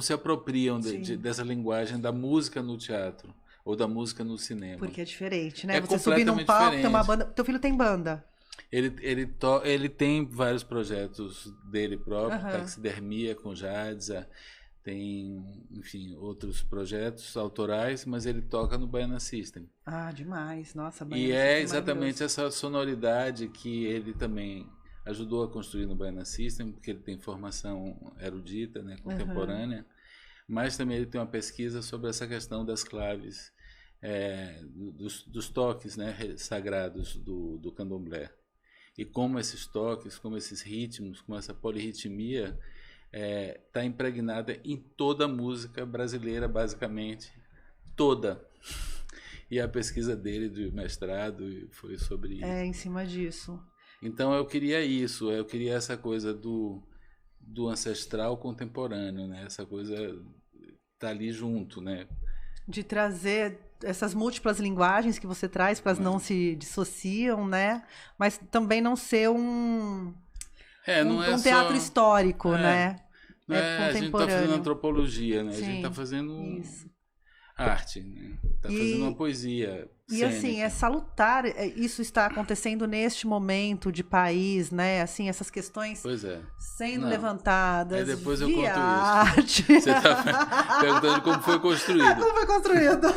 se apropriam dessa linguagem da música no teatro ou da música no cinema. Porque é diferente, né? Você subir num palco, tem uma banda... Teu filho tem banda? Ele tem vários projetos dele próprio, Taxidermia com Jadza, tem, enfim, outros projetos autorais, mas ele toca no Baiana System. Ah, demais. Nossa, Baiana System é exatamente essa sonoridade que ele também ajudou a construir no Baiana System, porque ele tem formação erudita, né, contemporânea, mas também ele tem uma pesquisa sobre essa questão das claves, dos toques, né, sagrados do candomblé. E como esses toques, como esses ritmos, como essa polirritmia está impregnada em toda a música brasileira, basicamente, toda. E a pesquisa dele de mestrado foi sobre isso. Em cima disso. Então eu queria isso, eu queria essa coisa do ancestral contemporâneo, né? Essa coisa tá ali junto, né? De trazer essas múltiplas linguagens que você traz, porque elas não se dissociam, né? Mas também não ser um teatro histórico, né? A gente está fazendo antropologia, né? A gente está fazendo arte, né? Está fazendo uma poesia. E assim, é salutar isso está acontecendo neste momento de país, né? Assim, essas questões sendo levantadas. Aí depois eu conto isso. Você está perguntando como foi construído. Como foi construído?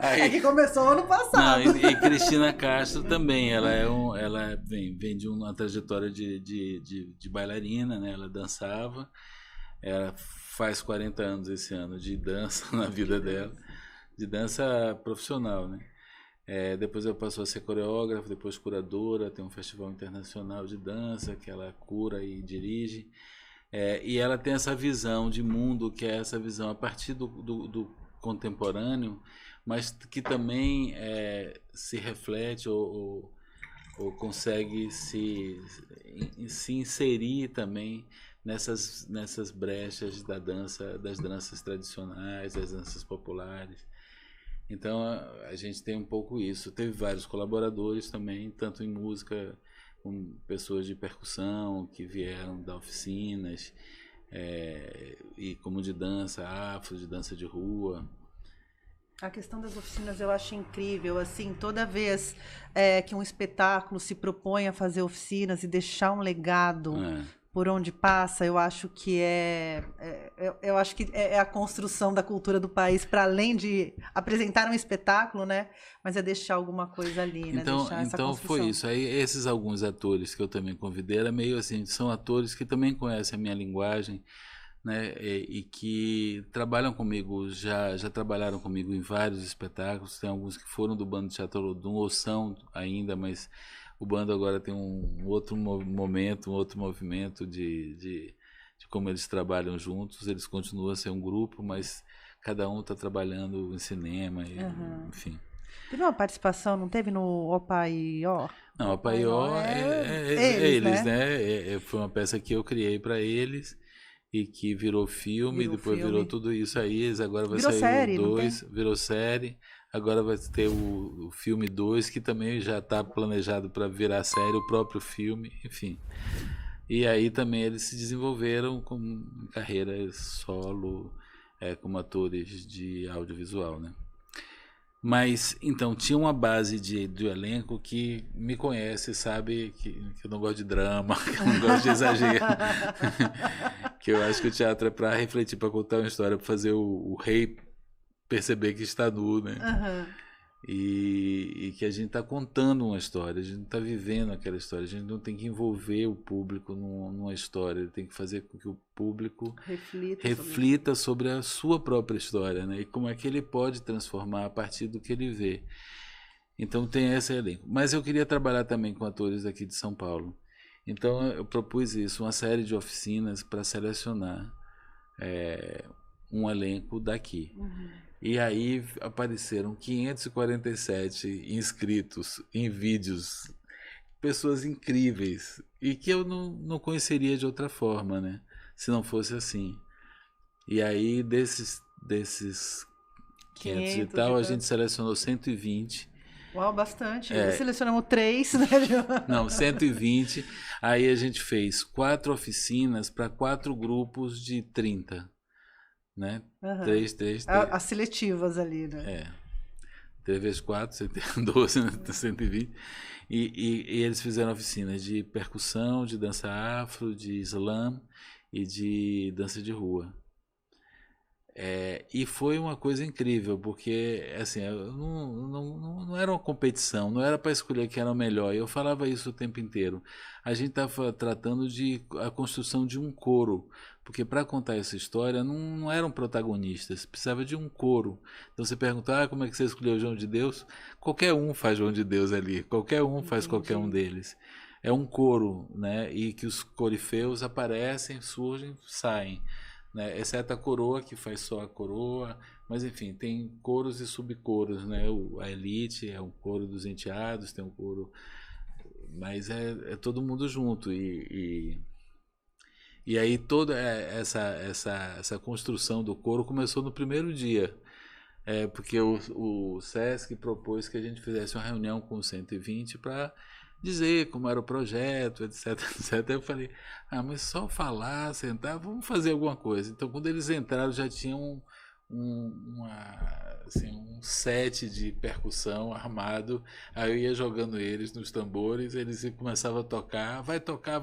É que começou ano passado. Não, e Cristina Castro também, ela vem de uma trajetória de bailarina, né? Ela dançava, ela faz 40 anos esse ano de dança na vida dela, de dança profissional, né? Depois ela passou a ser coreógrafa, depois curadora, tem um festival internacional de dança que ela cura e dirige, e ela tem essa visão de mundo, que é essa visão a partir do contemporâneo, mas que também se reflete ou consegue se inserir também nessas brechas das danças tradicionais, das danças populares. Então a gente tem um pouco isso. Teve vários colaboradores também, tanto em música, com pessoas de percussão que vieram dar oficinas, e como de dança afro, de dança de rua. A questão das oficinas eu acho incrível, assim, toda vez que um espetáculo se propõe a fazer oficinas e deixar um legado por onde passa, eu acho que é a construção da cultura do país, para além de apresentar um espetáculo, né? Mas é deixar alguma coisa ali, né? Então foi isso. Aí esses alguns atores que eu também convidei, era meio assim, são atores que também conhecem a minha linguagem, né? E que trabalham comigo, já trabalharam comigo em vários espetáculos. Tem alguns que foram do Bando de Teatro Olodum, ou são ainda, mas o bando agora tem um outro momento, um outro movimento de como eles trabalham juntos. Eles continuam a ser um grupo, mas cada um está trabalhando em cinema, enfim. Teve uma participação, não teve no Opaió? Não, Opaió é eles, né? Foi uma peça que eu criei para eles e que virou filme, depois virou tudo isso aí, agora vai sair série, o 2, virou série, agora vai ter o filme 2, que também já está planejado para virar série, o próprio filme, enfim. E aí também eles se desenvolveram com carreiras solo, como atores de audiovisual, né? Mas, então, tinha uma base do elenco que me conhece, sabe que eu não gosto de drama, que eu não gosto de exagero. Que eu acho que o teatro é para refletir, para contar uma história, para fazer o rei perceber que está nu, né? Uhum. E que a gente está contando uma história, a gente não está vivendo aquela história, a gente não tem que envolver o público numa história, tem que fazer com que o público reflita sobre a sua própria história, né? E como é que ele pode transformar a partir do que ele vê. Então tem esse elenco. Mas eu queria trabalhar também com atores aqui de São Paulo. Então eu propus isso, uma série de oficinas para selecionar um elenco daqui. Uhum. E aí apareceram 547 inscritos em vídeos, pessoas incríveis, e que eu não conheceria de outra forma, né? Se não fosse assim. E aí desses 500 e tal, a gente selecionou 120. Uau, bastante. Selecionamos 3, né? Não, 120. Aí a gente fez 4 oficinas para 4 grupos de 30. Né? Uhum. 3. As seletivas ali, né? 3 vezes 4, 112, 120. E eles fizeram oficinas de percussão, de dança afro, de slam e de dança de rua. E foi uma coisa incrível, porque assim, não era uma competição, não era para escolher quem era o melhor. Eu falava isso o tempo inteiro. A gente estava tratando de a construção de um coro, porque para contar essa história não eram protagonistas, precisava de um coro. Então você pergunta, como é que você escolheu João de Deus? Qualquer um faz João de Deus ali, qualquer um faz qualquer um deles. É um coro, né? E que os corifeus aparecem, surgem, saem. Né? Exceto a coroa, que faz só a coroa, mas enfim, tem coros e subcoros, né? A elite é um coro dos enteados, tem um coro, mas é todo mundo junto, e aí toda essa construção do coro começou no primeiro dia, porque o SESC propôs que a gente fizesse uma reunião com os 120 para dizer como era o projeto, etc, etc. Eu falei, mas só falar, sentar, vamos fazer alguma coisa. Então, quando eles entraram, já tinham um set de percussão armado. Aí eu ia jogando eles nos tambores, eles começavam a tocar, vai tocar,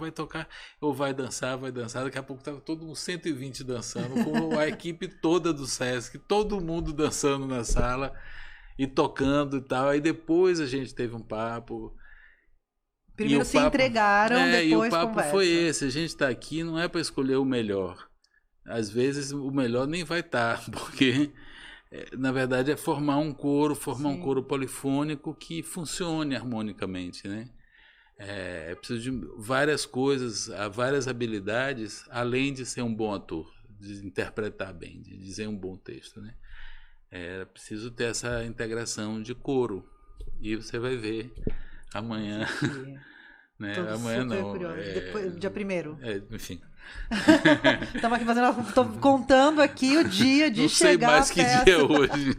ou vai dançar. Daqui a pouco estava todo mundo 120 dançando, com a equipe toda do SESC, todo mundo dançando na sala e tocando e tal. Aí depois a gente teve um papo. Primeiro se entregaram, depois e o papo conversa. foi esse, a gente está aqui não é para escolher o melhor. Às vezes o melhor nem vai estar, porque na verdade é formar um coro polifônico que funcione harmonicamente, né? É preciso de várias coisas, várias habilidades, além de ser um bom ator, de interpretar bem, de dizer um bom texto, né? É preciso ter essa integração de coro, e você vai ver amanhã, né? Tô amanhã super não. Curiosa. Depois, dia 1º. Enfim. Estava aqui tô contando aqui o dia de chegar. Não sei mais que dia é hoje.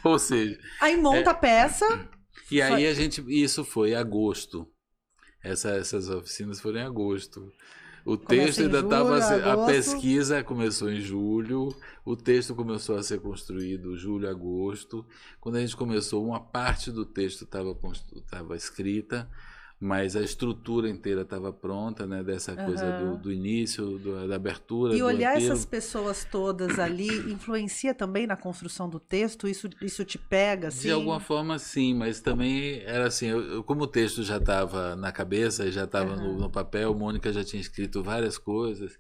Ou seja. Aí monta a peça. E aí isso foi em agosto. Essas oficinas foram em agosto. O texto ainda estava. A pesquisa começou em julho, o texto começou a ser construído em julho, agosto. Quando a gente começou, uma parte do texto estava escrita, mas a estrutura inteira estava pronta, né? Dessa coisa do início, da abertura. E olhar essas pessoas todas ali influencia também na construção do texto? Isso te pega, assim? De alguma forma, sim, mas também era assim, como o texto já estava na cabeça, já estava no papel, Mônica já tinha escrito várias coisas,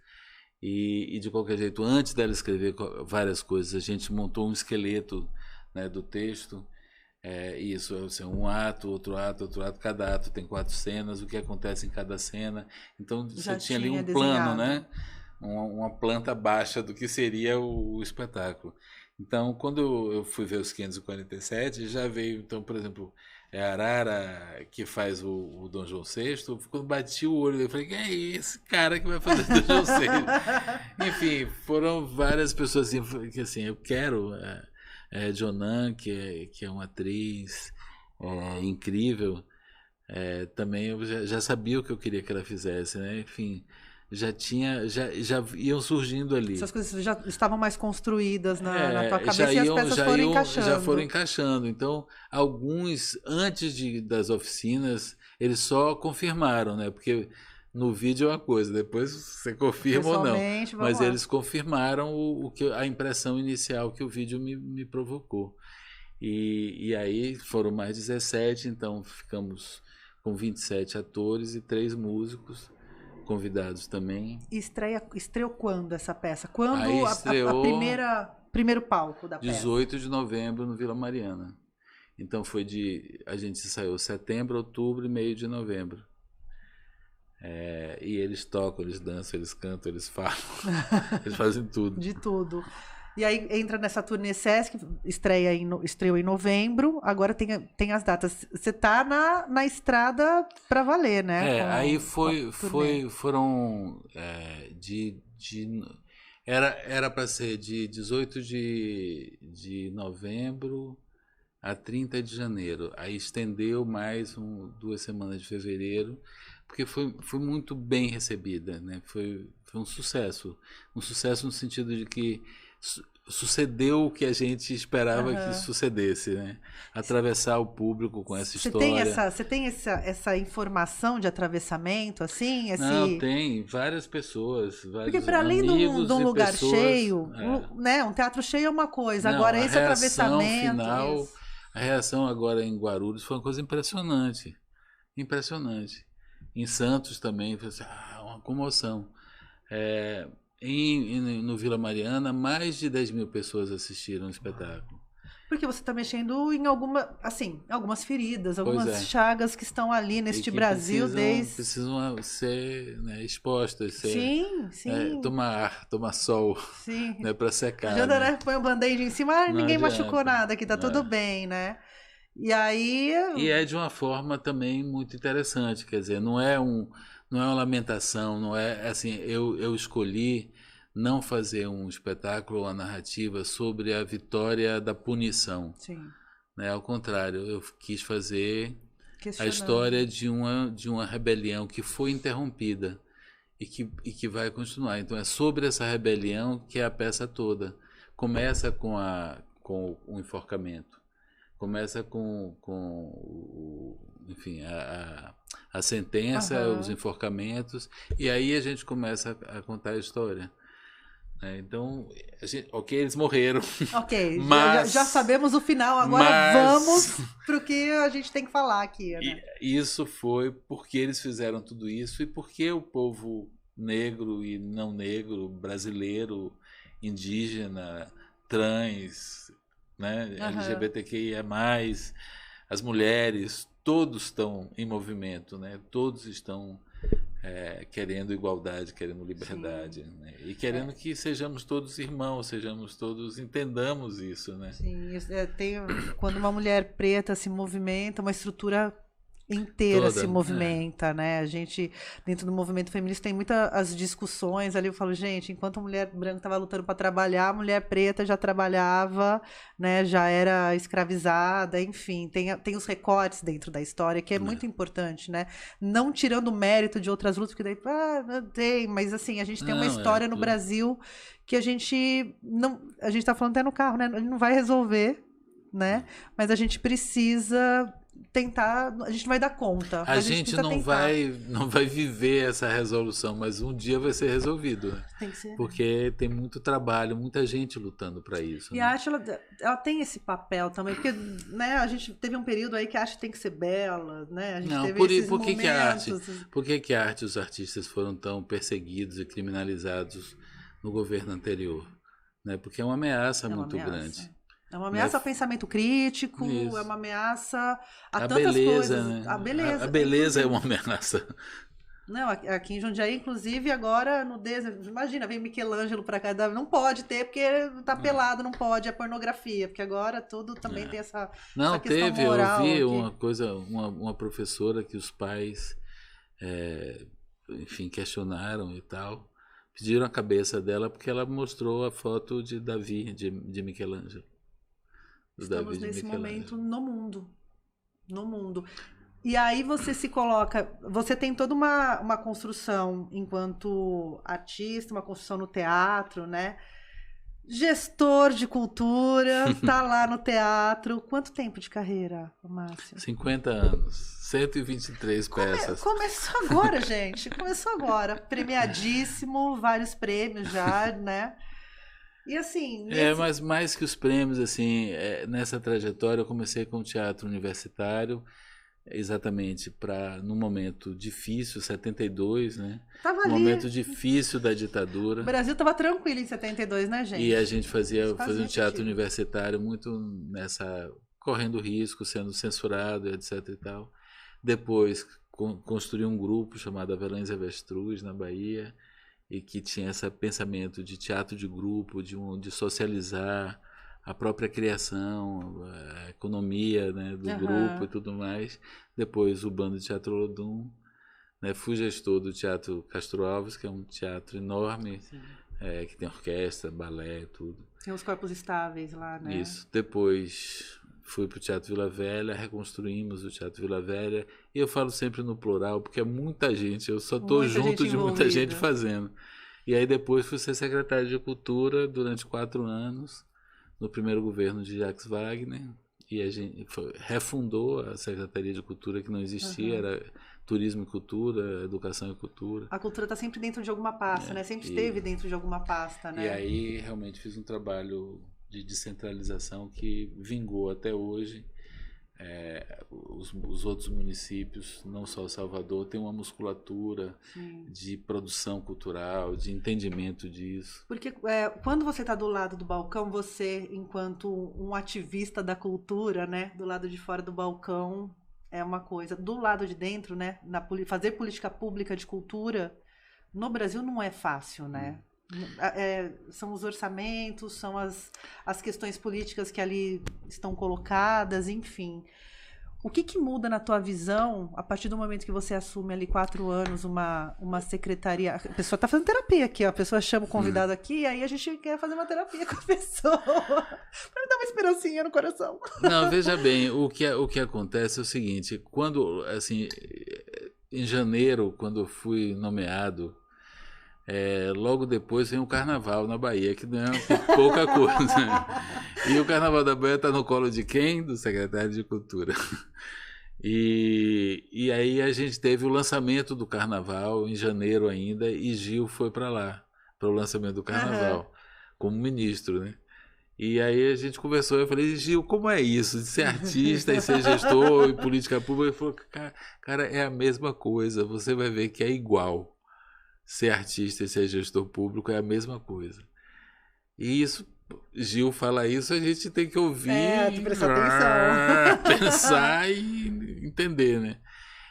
e de qualquer jeito, antes dela escrever várias coisas, a gente montou um esqueleto, né, do texto. Isso, assim, um ato, outro ato, cada ato tem 4 cenas, o que acontece em cada cena. Então você tinha ali um plano, né? Uma planta baixa do que seria o espetáculo. Então, quando eu fui ver os 547, já veio, então, por exemplo, é Arara que faz o Dom João VI. Quando bati o olho, eu falei, quem é esse cara que vai fazer o Dom João VI? Enfim, foram várias pessoas assim, que assim, eu quero Jonan, que é uma atriz incrível. Também eu já sabia o que eu queria que ela fizesse, né? Enfim, já iam surgindo ali. Essas coisas já estavam mais construídas na tua cabeça e as peças foram encaixando. Já foram encaixando. Então, alguns, antes das oficinas, eles só confirmaram, né? Porque no vídeo é uma coisa, depois você confirma ou não. Mas eles confirmaram a impressão inicial que o vídeo me provocou. E aí foram mais 17, então ficamos com 27 atores e 3 músicos convidados também. Estreou quando essa peça? Quando estreou primeiro palco da peça? 18 de novembro no Vila Mariana. Então a gente ensaiou setembro, outubro e meio de novembro. E eles tocam, eles dançam, eles cantam, eles falam, eles fazem tudo. De tudo. E aí entra nessa turnê Sesc, estreou em novembro, agora tem as datas. Você tá na estrada para valer, né? Aí foram era para ser de 18 de novembro a 30 de janeiro. Aí estendeu mais 2 semanas de fevereiro, porque foi muito bem recebida, né? Foi um sucesso no sentido de que sucedeu o que a gente esperava que sucedesse, né? Atravessar o público com essa história. Você tem essa informação de atravessamento, assim? Não, tem várias pessoas, vários Porque para além de um lugar cheio, né? Um teatro cheio é uma coisa. Agora esse atravessamento. A reação agora em Guarulhos foi uma coisa impressionante. Impressionante. Em Santos também, foi assim, uma comoção. No Vila Mariana, mais de 10 mil pessoas assistiram o espetáculo. Porque você está mexendo em algumas feridas, algumas chagas que estão ali neste Brasil precisam ser, né, expostas. Sim. Tomar sol, né, para secar. Ajuda, né? Põe um band-aid em cima, ninguém machucou nada, aqui tá tudo bem, né? E aí... E é de uma forma também muito interessante, quer dizer, não é uma lamentação, não é assim, eu escolhi não fazer um espetáculo ou uma narrativa sobre a vitória da punição. Sim. Né? Ao contrário, eu quis fazer a história de uma rebelião que foi interrompida e que vai continuar. Então é sobre essa rebelião que é a peça toda. Começa com o enforcamento. Começa enfim, a sentença, os enforcamentos, e aí a gente começa a contar a história. Então, eles morreram. Ok, mas, já sabemos o final, agora vamos para o que a gente tem que falar aqui. Né? Isso foi porque eles fizeram tudo isso e porque o povo negro e não negro, brasileiro, indígena, trans, né, LGBTQIA+, as mulheres, todos estão em movimento, né? Todos estão querendo igualdade, querendo liberdade, né? E querendo que sejamos todos irmãos, entendamos isso, né? Sim, quando uma mulher preta se movimenta, uma estrutura inteira se movimenta, né? A gente, dentro do movimento feminista, tem muitas discussões ali. Eu falo, gente, enquanto a mulher branca estava lutando para trabalhar, a mulher preta já trabalhava, né? Já era escravizada, enfim. Tem os recortes dentro da história, que é muito importante, né? Não tirando o mérito de outras lutas, porque daí, mas assim, a gente tem uma história no Brasil que a gente está falando até no carro, né? A gente não vai resolver, né? Mas a gente precisa tentar, a gente vai dar conta. A gente não vai viver essa resolução, mas um dia vai ser resolvido. Né? Tem que ser. Porque tem muito trabalho, muita gente lutando para isso. E né? a arte, ela tem esse papel também, porque né, a gente teve um período aí que a arte tem que ser bela, né? A gente teve esses por que momentos... que a arte? Por que a arte e os artistas foram tão perseguidos e criminalizados no governo anterior? Né? Porque é uma ameaça muito grande. É uma ameaça ao pensamento crítico, é uma ameaça a tantas beleza, coisas. Né? A beleza. A beleza é uma ameaça. Não, aqui em Jundiaí, inclusive, agora nudez, imagina, vem Michelangelo pra cá, não pode ter, porque tá pelado, não pode, é pornografia, porque agora tudo também tem essa Não, questão teve, eu moral vi aqui. uma coisa, uma professora que os pais, enfim, questionaram e tal, pediram a cabeça dela porque ela mostrou a foto de Davi, de Michelangelo. Do Davi Estamos de nesse momento Michelangelo. no mundo. E aí você se coloca, você tem toda uma construção enquanto artista, uma construção no teatro, né? Gestor de cultura, tá lá no teatro. Quanto tempo de carreira, Márcio? 50 anos, 123 peças. Começou agora, gente. Começou agora. Premiadíssimo, vários prêmios já, né? E assim. Mas mais que os prêmios, assim, nessa trajetória eu comecei com o teatro universitário, exatamente num momento difícil, 72, né? Tava Um ali. momento difícil da ditadura. O Brasil tava tranquilo em 72, né, gente? E a gente fazia um teatro sentido. universitário muito correndo risco, sendo censurado, etc e tal. Depois construí um grupo chamado Avelães e Avestruz, na Bahia, e que tinha esse pensamento de teatro de grupo, de socializar a própria criação, a economia, né, do grupo e tudo mais. Depois o Bando de Teatro Olodum, né, fui gestor do Teatro Castro Alves, que é um teatro enorme, que tem orquestra, balé, tudo. Tem os corpos estáveis lá, né? Isso. Depois fui para o Teatro Vila Velha, reconstruímos o Teatro Vila Velha, e eu falo sempre no plural, porque é muita gente, eu só estou junto de muita gente fazendo. E aí depois fui ser secretário de Cultura durante 4 anos, no primeiro governo de Jacques Wagner, e a gente refundou a Secretaria de Cultura, que não existia, era Turismo e Cultura, Educação e Cultura. A cultura está sempre dentro de alguma pasta, né? Sempre esteve dentro de alguma pasta, né? E aí realmente fiz um trabalho de descentralização que vingou até hoje. Os outros municípios, não só Salvador, tem uma musculatura de produção cultural, de entendimento disso. Porque quando você está do lado do balcão, você, enquanto um ativista da cultura, né, do lado de fora do balcão é uma coisa. Do lado de dentro, né, fazer política pública de cultura no Brasil não é fácil, né? São os orçamentos, são as questões políticas que ali estão colocadas, enfim. O que muda na tua visão a partir do momento que você assume ali 4 anos uma secretaria? A pessoa está fazendo terapia aqui, ó. A pessoa chama o convidado aqui, e aí a gente quer fazer uma terapia com a pessoa para me dar uma esperancinha no coração. Não, veja bem, o que acontece é o seguinte, quando, assim, em janeiro, quando eu fui nomeado, logo depois vem o Carnaval na Bahia, que não é pouca coisa. E o Carnaval da Bahia está no colo de quem? Do secretário de Cultura. E aí a gente teve o lançamento do Carnaval em janeiro ainda, e Gil foi para lá, para o lançamento do Carnaval, como ministro, né? E aí a gente conversou, eu falei, Gil, como é isso de ser artista e ser gestor em política pública? Ele falou, cara, é a mesma coisa, você vai ver que é igual. Ser artista e ser gestor público é a mesma coisa. E isso, Gil fala isso, a gente tem que ouvir, de prestar atenção. pensar e entender, né?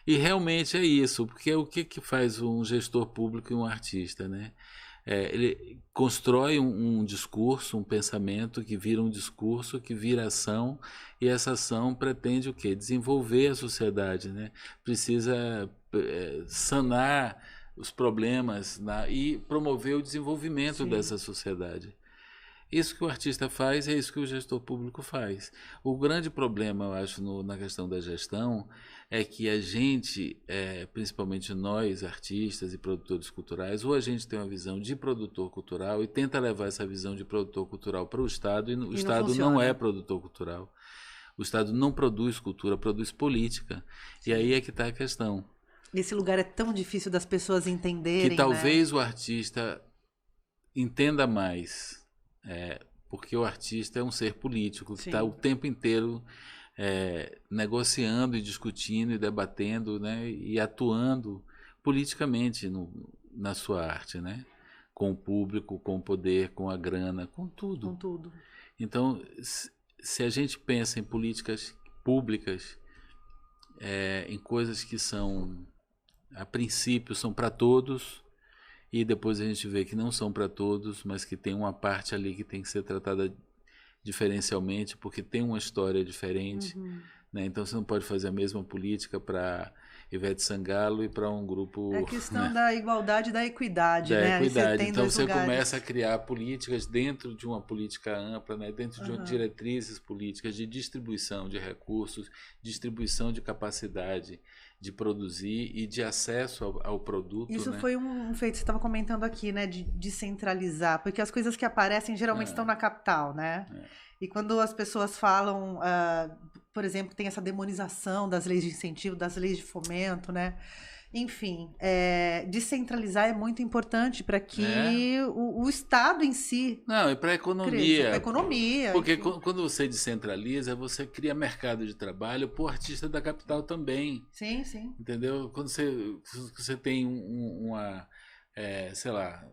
E realmente é isso, porque o que faz um gestor público e um artista, né? Ele constrói um discurso, um pensamento que vira um discurso, que vira ação, e essa ação pretende o quê? Desenvolver a sociedade, né? Precisa sanar os problemas e promover o desenvolvimento dessa sociedade. Isso que o artista faz é isso que o gestor público faz. O grande problema, eu acho, na questão da gestão é que a gente, principalmente nós, artistas e produtores culturais, ou a gente tem uma visão de produtor cultural e tenta levar essa visão de produtor cultural para o Estado, e o Estado não é produtor cultural. O Estado não produz cultura, produz política. E aí é que está a questão. Esse lugar é tão difícil das pessoas entenderem, que talvez, né? o artista entenda mais, porque o artista é um ser político que está o tempo inteiro negociando e discutindo e debatendo, né, e atuando politicamente na sua arte, né, com o público, com o poder, com a grana, com tudo. Com tudo. Então, se a gente pensa em políticas públicas, em coisas que são a princípio são para todos, e depois a gente vê que não são para todos, mas que tem uma parte ali que tem que ser tratada diferencialmente, porque tem uma história diferente, né? Então você não pode fazer a mesma política para Ivete Sangalo e para um grupo... É questão, né? da igualdade e da equidade, né? Equidade. Aí então você lugares. começa a criar políticas dentro de uma política ampla, né? Dentro de diretrizes políticas de distribuição de recursos, distribuição de capacidade de produzir e de acesso ao produto. Isso, né? foi um feito, você estava comentando aqui, né? De descentralizar, porque as coisas que aparecem geralmente estão na capital, né? E quando as pessoas falam, por exemplo, tem essa demonização das leis de incentivo, das leis de fomento, né? Enfim, descentralizar é muito importante para que o Estado em si... Não, e para a economia. Para a economia. Porque enfim. quando você descentraliza, você cria mercado de trabalho para o artista da capital também. Sim, sim. Entendeu? Quando você tem sei lá,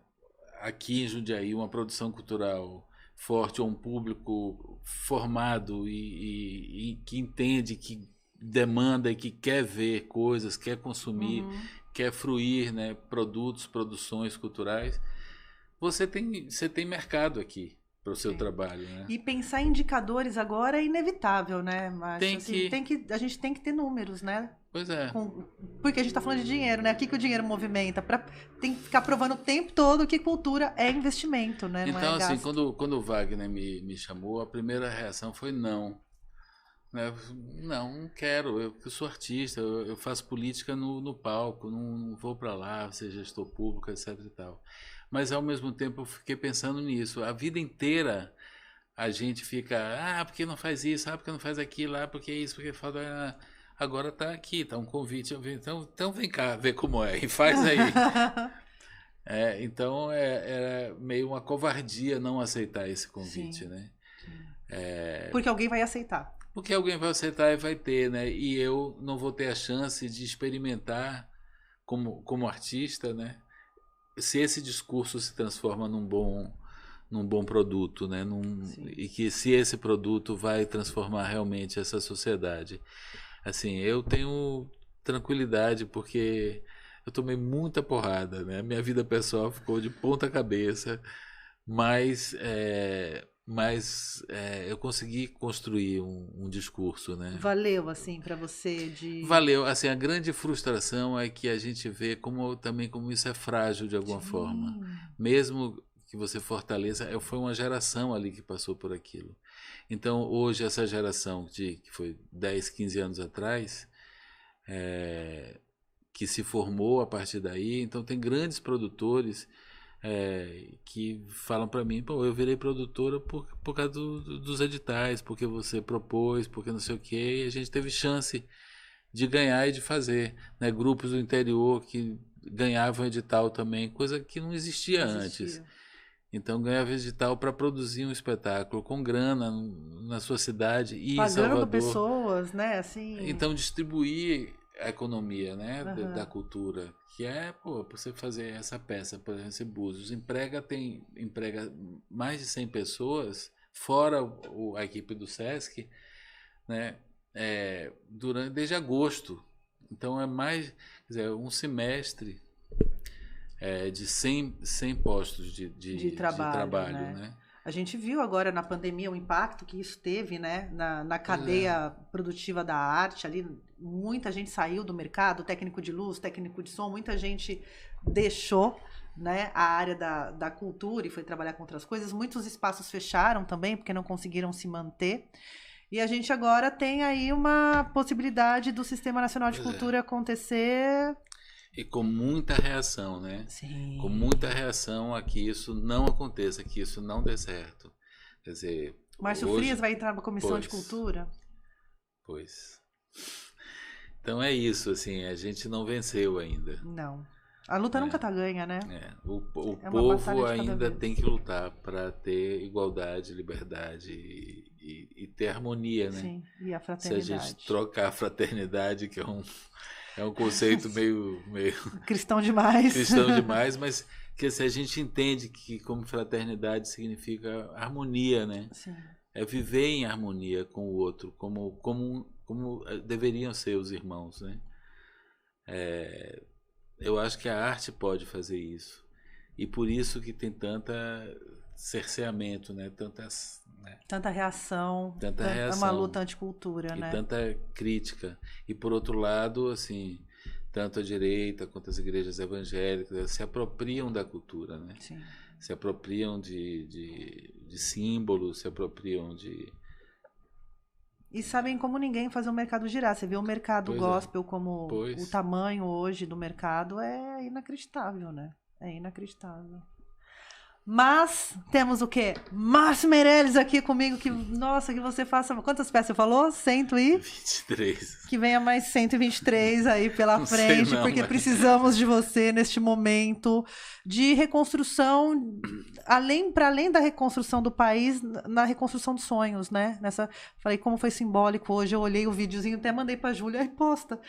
aqui em Jundiaí, uma produção cultural forte, ou um público formado e que entende, que demanda e que quer ver coisas, quer consumir, quer fruir, né, produções culturais, você tem mercado aqui para o seu trabalho, né? E pensar em indicadores agora é inevitável, né, Márcio? A gente tem que ter números, né? Pois é. Porque a gente está falando de dinheiro, né? O que o dinheiro movimenta? Tem que ficar provando o tempo todo que cultura é investimento, né? Então, não é assim, gasto. quando o Wagner me chamou, a primeira reação foi não. Né? Não quero, eu sou artista, eu faço política no palco, não vou para lá, ser gestor público, etc e tal. Mas, ao mesmo tempo, eu fiquei pensando nisso. A vida inteira a gente fica, porque não faz isso, porque não faz aquilo, porque isso, porque falta... Agora está aqui, está um convite. Então vem cá ver como é e faz aí. Então era meio uma covardia não aceitar esse convite, Sim. né? Porque alguém vai aceitar. Porque alguém vai aceitar e vai ter, né? E eu não vou ter a chance de experimentar como artista, né? Se esse discurso se transforma num bom produto, né? E que se esse produto vai transformar realmente essa sociedade. Assim, eu tenho tranquilidade porque eu tomei muita porrada, né? Minha vida pessoal ficou de ponta cabeça, mas eu consegui construir um discurso, né? Valeu, assim, para você Valeu. Assim, a grande frustração é que a gente vê como isso é frágil de alguma forma. Mesmo que você fortaleça, foi uma geração ali que passou por aquilo. Então, hoje, essa geração que foi 10, 15 anos atrás, que se formou a partir daí, então tem grandes produtores que falam para mim, eu virei produtora por causa dos editais, porque você propôs, porque não sei o quê, e a gente teve chance de ganhar e de fazer. Né? Grupos do interior que ganhavam edital também, coisa que não existia antes. Então ganhava edital para produzir um espetáculo com grana na sua cidade e em Salvador. Pagando pessoas, né? Assim... Então distribuir a economia, né, da cultura, que você fazer essa peça, por exemplo, esse Búzios, emprega mais de 100 pessoas, fora a equipe do Sesc, né, desde agosto. Então é mais, quer dizer, um semestre de 100 postos de trabalho, né? A gente viu agora na pandemia o impacto que isso teve, né, na cadeia produtiva da arte ali. Muita gente saiu do mercado, técnico de luz, técnico de som, muita gente deixou, né, a área da cultura e foi trabalhar com outras coisas. Muitos espaços fecharam também porque não conseguiram se manter. E a gente agora tem aí uma possibilidade do Sistema Nacional de Cultura acontecer... E com muita reação, né? Sim. Com muita reação a que isso não aconteça, que isso não dê certo. Quer dizer... Márcio Frias vai entrar na Comissão de Cultura? Pois. Então é isso, assim, a gente não venceu ainda. Não. A luta nunca tá ganha, né? O povo ainda tem que lutar para ter igualdade, liberdade e ter harmonia, né? Sim, e a fraternidade. Se a gente trocar a fraternidade, que é um conceito meio cristão demais. Cristão demais, mas que se a gente entende que como fraternidade significa harmonia, né? Sim. É viver em harmonia com o outro, como deveriam ser os irmãos, né? eu acho que a arte pode fazer isso. E por isso que tem tanta cerceamento, né? Tanta reação. Tanta reação. É uma luta anticultura, e né? tanta crítica. E por outro lado, assim, tanto a direita quanto as igrejas evangélicas se apropriam da cultura, né? Sim. Se apropriam de símbolos, se apropriam de... E sabem como ninguém fazer o mercado girar. Você vê o mercado gospel como o tamanho hoje do mercado é inacreditável, né? É inacreditável. Mas temos o quê? Márcio Meirelles aqui comigo, que, nossa, que você faça... Quantas peças você falou? 123. Que venha mais 123 aí pela frente, porque precisamos de você neste momento de reconstrução, para além da reconstrução do país, na reconstrução dos sonhos, né? Falei como foi simbólico hoje, eu olhei o videozinho, até mandei pra Júlia, aí posta,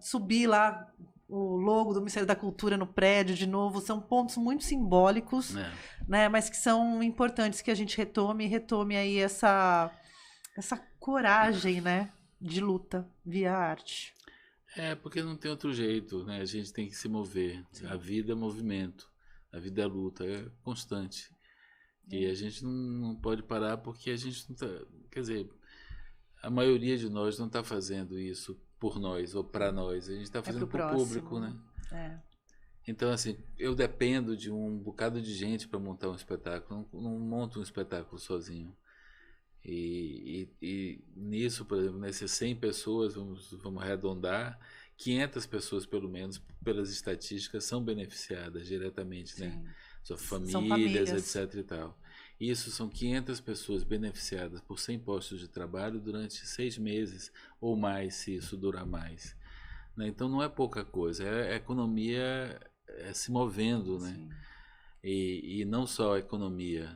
subir lá o logo do Ministério da Cultura no prédio de novo, são pontos muito simbólicos, né? Mas que são importantes que a gente retome aí essa coragem, né? De luta via arte. Porque não tem outro jeito, né? A gente tem que se mover. Sim. A vida é movimento, a vida é luta, é constante. E a gente não pode parar porque a gente não tá, quer dizer, a maioria de nós não está fazendo isso por nós ou para nós, a gente está fazendo para o público, né? Então, assim, eu dependo de um bocado de gente para montar um espetáculo, não monto um espetáculo sozinho. E nisso, por exemplo, nessas 100 pessoas, vamos arredondar, 500 pessoas, pelo menos, pelas estatísticas, são beneficiadas diretamente, né? Suas famílias, etc. e tal. Isso são 500 pessoas beneficiadas por 100 postos de trabalho durante 6 meses ou mais, se isso durar mais. Né? Então não é pouca coisa, é a economia se movendo, né? E não só a economia,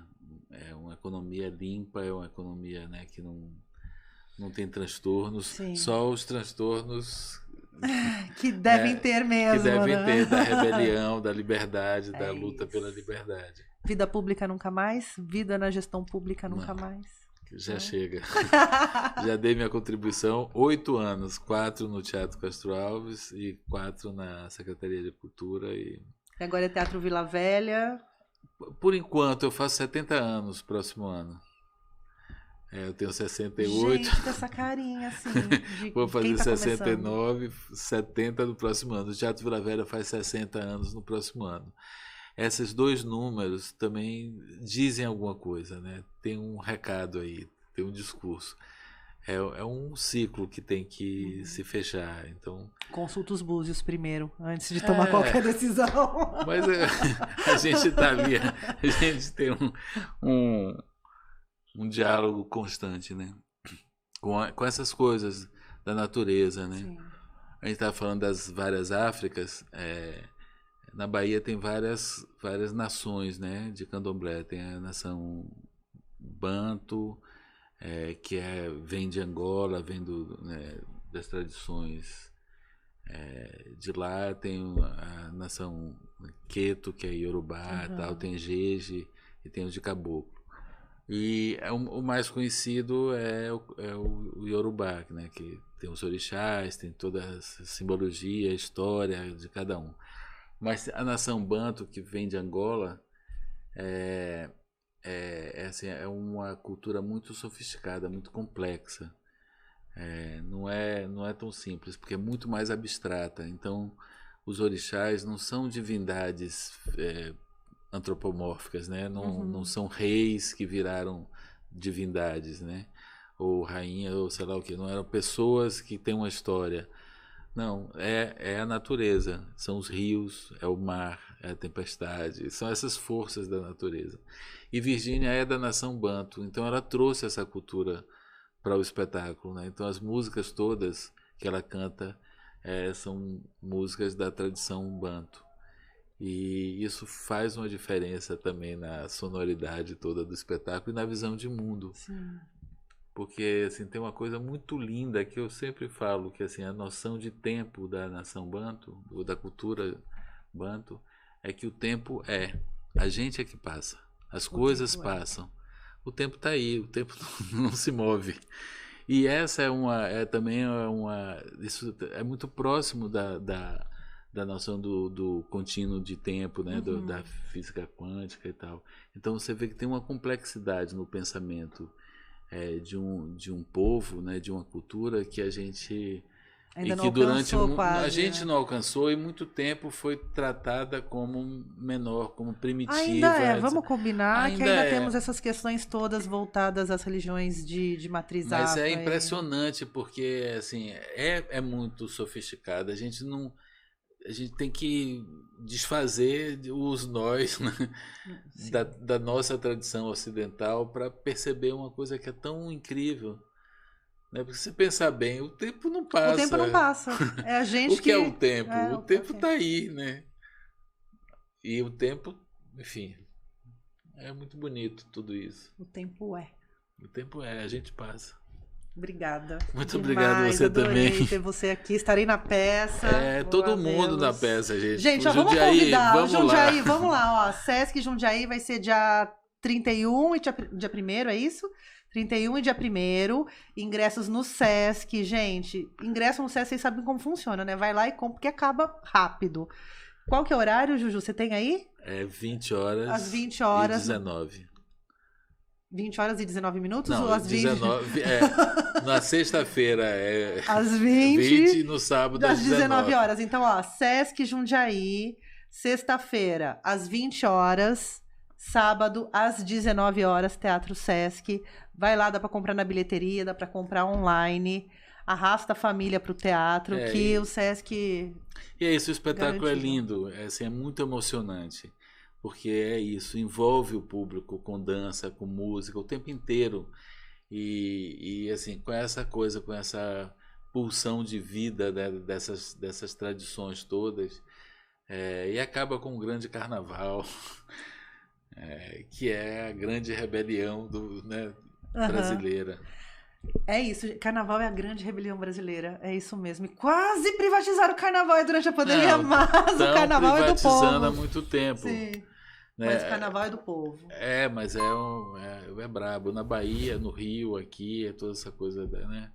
é uma economia limpa, é uma economia, né, que não tem transtornos, só os transtornos que devem ter mesmo. Que devem ter, da rebelião, da liberdade, da luta pela liberdade. Vida pública nunca mais, vida na gestão pública nunca mais. Já chega. Já dei minha contribuição, 8 anos, 4 no Teatro Castro Alves e 4 na Secretaria de Cultura. E agora é Teatro Vila Velha. Por enquanto, eu faço 70 anos próximo ano. Eu tenho 68. Gente, com essa carinha, assim. Vou fazer 69, 70 no próximo ano. O Teatro Vila Velha faz 60 anos no próximo ano. Esses 2 números também dizem alguma coisa, né? Tem um recado aí, tem um discurso. É um ciclo que tem que se fechar. Então, consulta os búzios primeiro, antes de tomar qualquer decisão. Mas a gente está ali, a gente tem um diálogo constante, né? Com essas coisas da natureza, né? Sim. A gente estava falando das várias Áfricas. Na Bahia tem várias nações, né, de candomblé. Tem a nação Banto, que vem de Angola, vem das tradições de lá. Tem a nação Queto, que é Yorubá, tal, tem Jeje e tem os de Caboclo. E o mais conhecido é o Yorubá, né, que tem os orixás, tem toda a simbologia, a história de cada um. Mas a nação Banto, que vem de Angola, assim, é uma cultura muito sofisticada, muito complexa. Não é tão simples, porque é muito mais abstrata. Então, os orixás não são divindades antropomórficas, né? Não são reis que viraram divindades, né? Ou rainha, ou sei lá o que. Não eram pessoas que têm uma história. Não, é a natureza, são os rios, é o mar, é a tempestade, são essas forças da natureza. E Virgínia é da nação Banto, então ela trouxe essa cultura para o espetáculo, né? Então as músicas todas que ela canta são músicas da tradição Banto. E isso faz uma diferença também na sonoridade toda do espetáculo e na visão de mundo. Sim. Porque assim, tem uma coisa muito linda que eu sempre falo, que assim, a noção de tempo da nação Banto, ou da cultura Banto, é que o tempo a gente é que passa, as coisas passam. O tempo está aí, o tempo não se move. E essa isso é muito próximo da noção do contínuo de tempo, né? Da física quântica e tal. Então você vê que tem uma complexidade no pensamento de um povo, né? De uma cultura que a gente ainda não que durante alcançou quase, a gente né? não alcançou e muito tempo foi tratada como menor, como primitiva. Ainda vamos combinar que ainda é. temos essas questões todas voltadas às religiões de matriz Mas afro. é impressionante porque assim é muito sofisticado. A gente tem que desfazer os nós, né, da nossa tradição ocidental para perceber uma coisa que é tão incrível. Né? Porque se você pensar bem, o tempo não passa. O tempo não passa. É a gente o que é o tempo? O tempo é. está aí, né? E o tempo, enfim, é muito bonito tudo isso. O tempo é. O tempo a gente passa. Obrigada. Muito obrigado você adorei também. ter você aqui. Estarei na peça. Todo mundo na peça, gente. Gente, ó, vamos convidar. Jundiaí, vamos lá. Ó, Sesc Jundiaí vai ser dia 31 e dia 1º, é isso? 31 e dia 1º. Ingressos no Sesc. Gente, ingresso no Sesc, vocês sabem como funciona, né? Vai lá e compra, porque acaba rápido. Qual que é o horário, Juju? Você tem aí? 20 horas. Às 20 horas. E 19. 20 horas e 19 minutos? Não, ou às 19, na sexta-feira às 20 e no sábado às 19 horas. Então, ó, Sesc Jundiaí, sexta-feira às 20 horas, sábado às 19 horas, Teatro Sesc. Vai lá, dá pra comprar na bilheteria, dá pra comprar online. Arrasta a família pro teatro, que o Sesc... E é isso, o espetáculo garantido. É lindo, é muito emocionante. Porque é isso, envolve o público com dança, com música, o tempo inteiro. E assim, com essa coisa, com essa pulsão de vida, né, dessas tradições todas. E acaba com um grande carnaval, que é a grande rebelião brasileira. É isso, carnaval é a grande rebelião brasileira, é isso mesmo. E quase privatizaram o carnaval durante a pandemia, mas o carnaval é do povo. Privatizando há muito tempo. Sim. Né? Mas o carnaval é do povo. Mas é brabo. Na Bahia, no Rio, aqui, é toda essa coisa, né?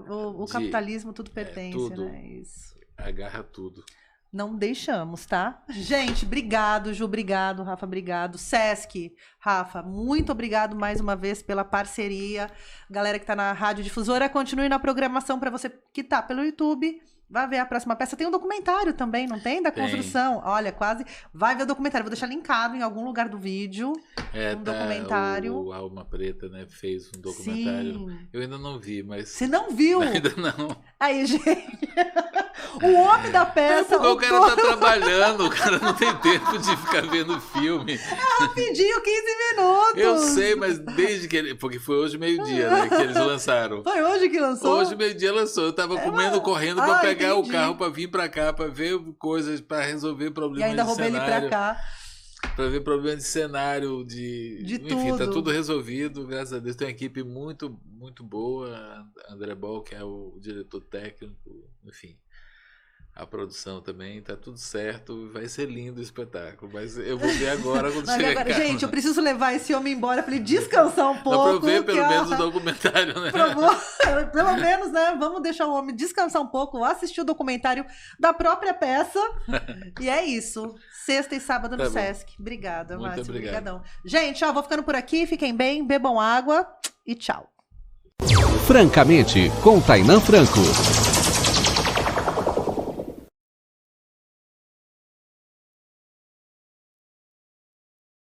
O capitalismo tudo pertence, tudo, né? Isso. Agarra tudo. Não deixamos, tá? Gente, obrigado, Ju, obrigado, Rafa, obrigado. Sesc, Rafa, muito obrigado mais uma vez pela parceria. Galera que tá na Rádio Difusora, continue na programação para você que tá pelo YouTube. Vai ver a próxima peça. Tem um documentário também, não tem? Da construção. Olha, quase. Vai ver o documentário. Vou deixar linkado em algum lugar do vídeo. Documentário. O Alma Preta, né? Fez um documentário. Sim. Eu ainda não vi, mas... Você não viu? Ainda não. Aí, gente... O homem da peça... O cara tá trabalhando. O cara não tem tempo de ficar vendo filme. É rapidinho, 15 minutos. Eu sei, mas desde que ele... Porque foi hoje meio-dia, né? Que eles lançaram. Foi hoje que lançou? Hoje meio-dia lançou. Eu tava correndo pra pegar entendi. o carro pra vir pra cá, pra ver coisas, pra resolver problemas de cenário. E ainda roubei ele pra cá. Pra ver problemas de cenário, enfim, tudo. tá tudo resolvido, graças a Deus. Tem uma equipe muito, muito boa. André Bol, que é o diretor técnico, enfim. A produção também, tá tudo certo. Vai ser lindo o espetáculo. Mas eu vou ver agora quando chegar agora, em casa. gente, eu preciso levar esse homem embora pra ele descansar um pouco. Dá pra ver pelo menos o documentário, né? Pelo menos, né? Vamos deixar o homem descansar um pouco, assistir o documentário da própria peça. E é isso. Sexta e sábado no Sesc. Obrigada, Muito Márcio. obrigado. Obrigadão. Gente, ó, vou ficando por aqui. Fiquem bem, bebam água e tchau. Francamente, com Tainan Franco.